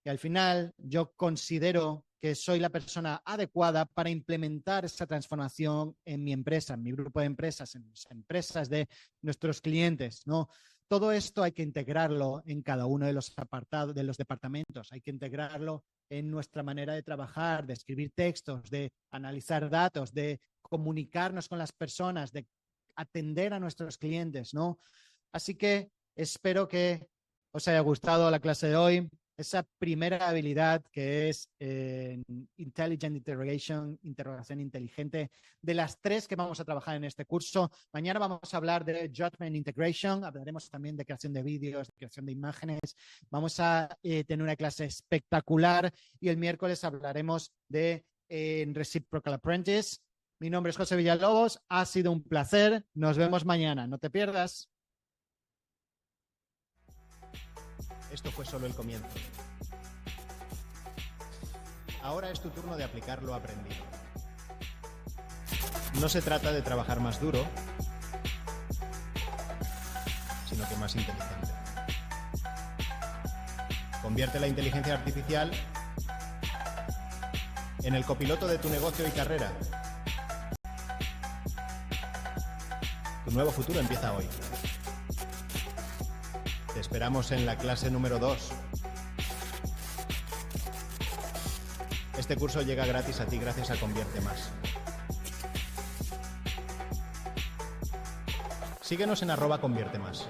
Y al final yo considero que soy la persona adecuada para implementar esa transformación en mi empresa, en mi grupo de empresas, en las empresas de nuestros clientes, ¿no? Todo esto hay que integrarlo en cada uno de los apartados, de los departamentos. Hay que integrarlo en nuestra manera de trabajar, de escribir textos, de analizar datos, de comunicarnos con las personas, de atender a nuestros clientes, ¿no? Así que espero que os haya gustado la clase de hoy. esa primera habilidad que es Intelligent Interrogation, interrogación inteligente, de las 3 que vamos a trabajar en este curso. Mañana vamos a hablar de Judgment Integration, hablaremos también de creación de vídeos, de creación de imágenes. Vamos a tener una clase espectacular y el miércoles hablaremos de Reciprocal Apprentice. Mi nombre es José Villalobos, ha sido un placer, nos vemos mañana, no te pierdas. Esto fue solo el comienzo. Ahora es tu turno de aplicar lo aprendido. No se trata de trabajar más duro, sino que más inteligente. Convierte la inteligencia artificial en el copiloto de tu negocio y carrera. Tu nuevo futuro empieza hoy. Te esperamos en la clase número 2. Este curso llega gratis a ti gracias a Convierte Más. Síguenos en @ConvierteMás.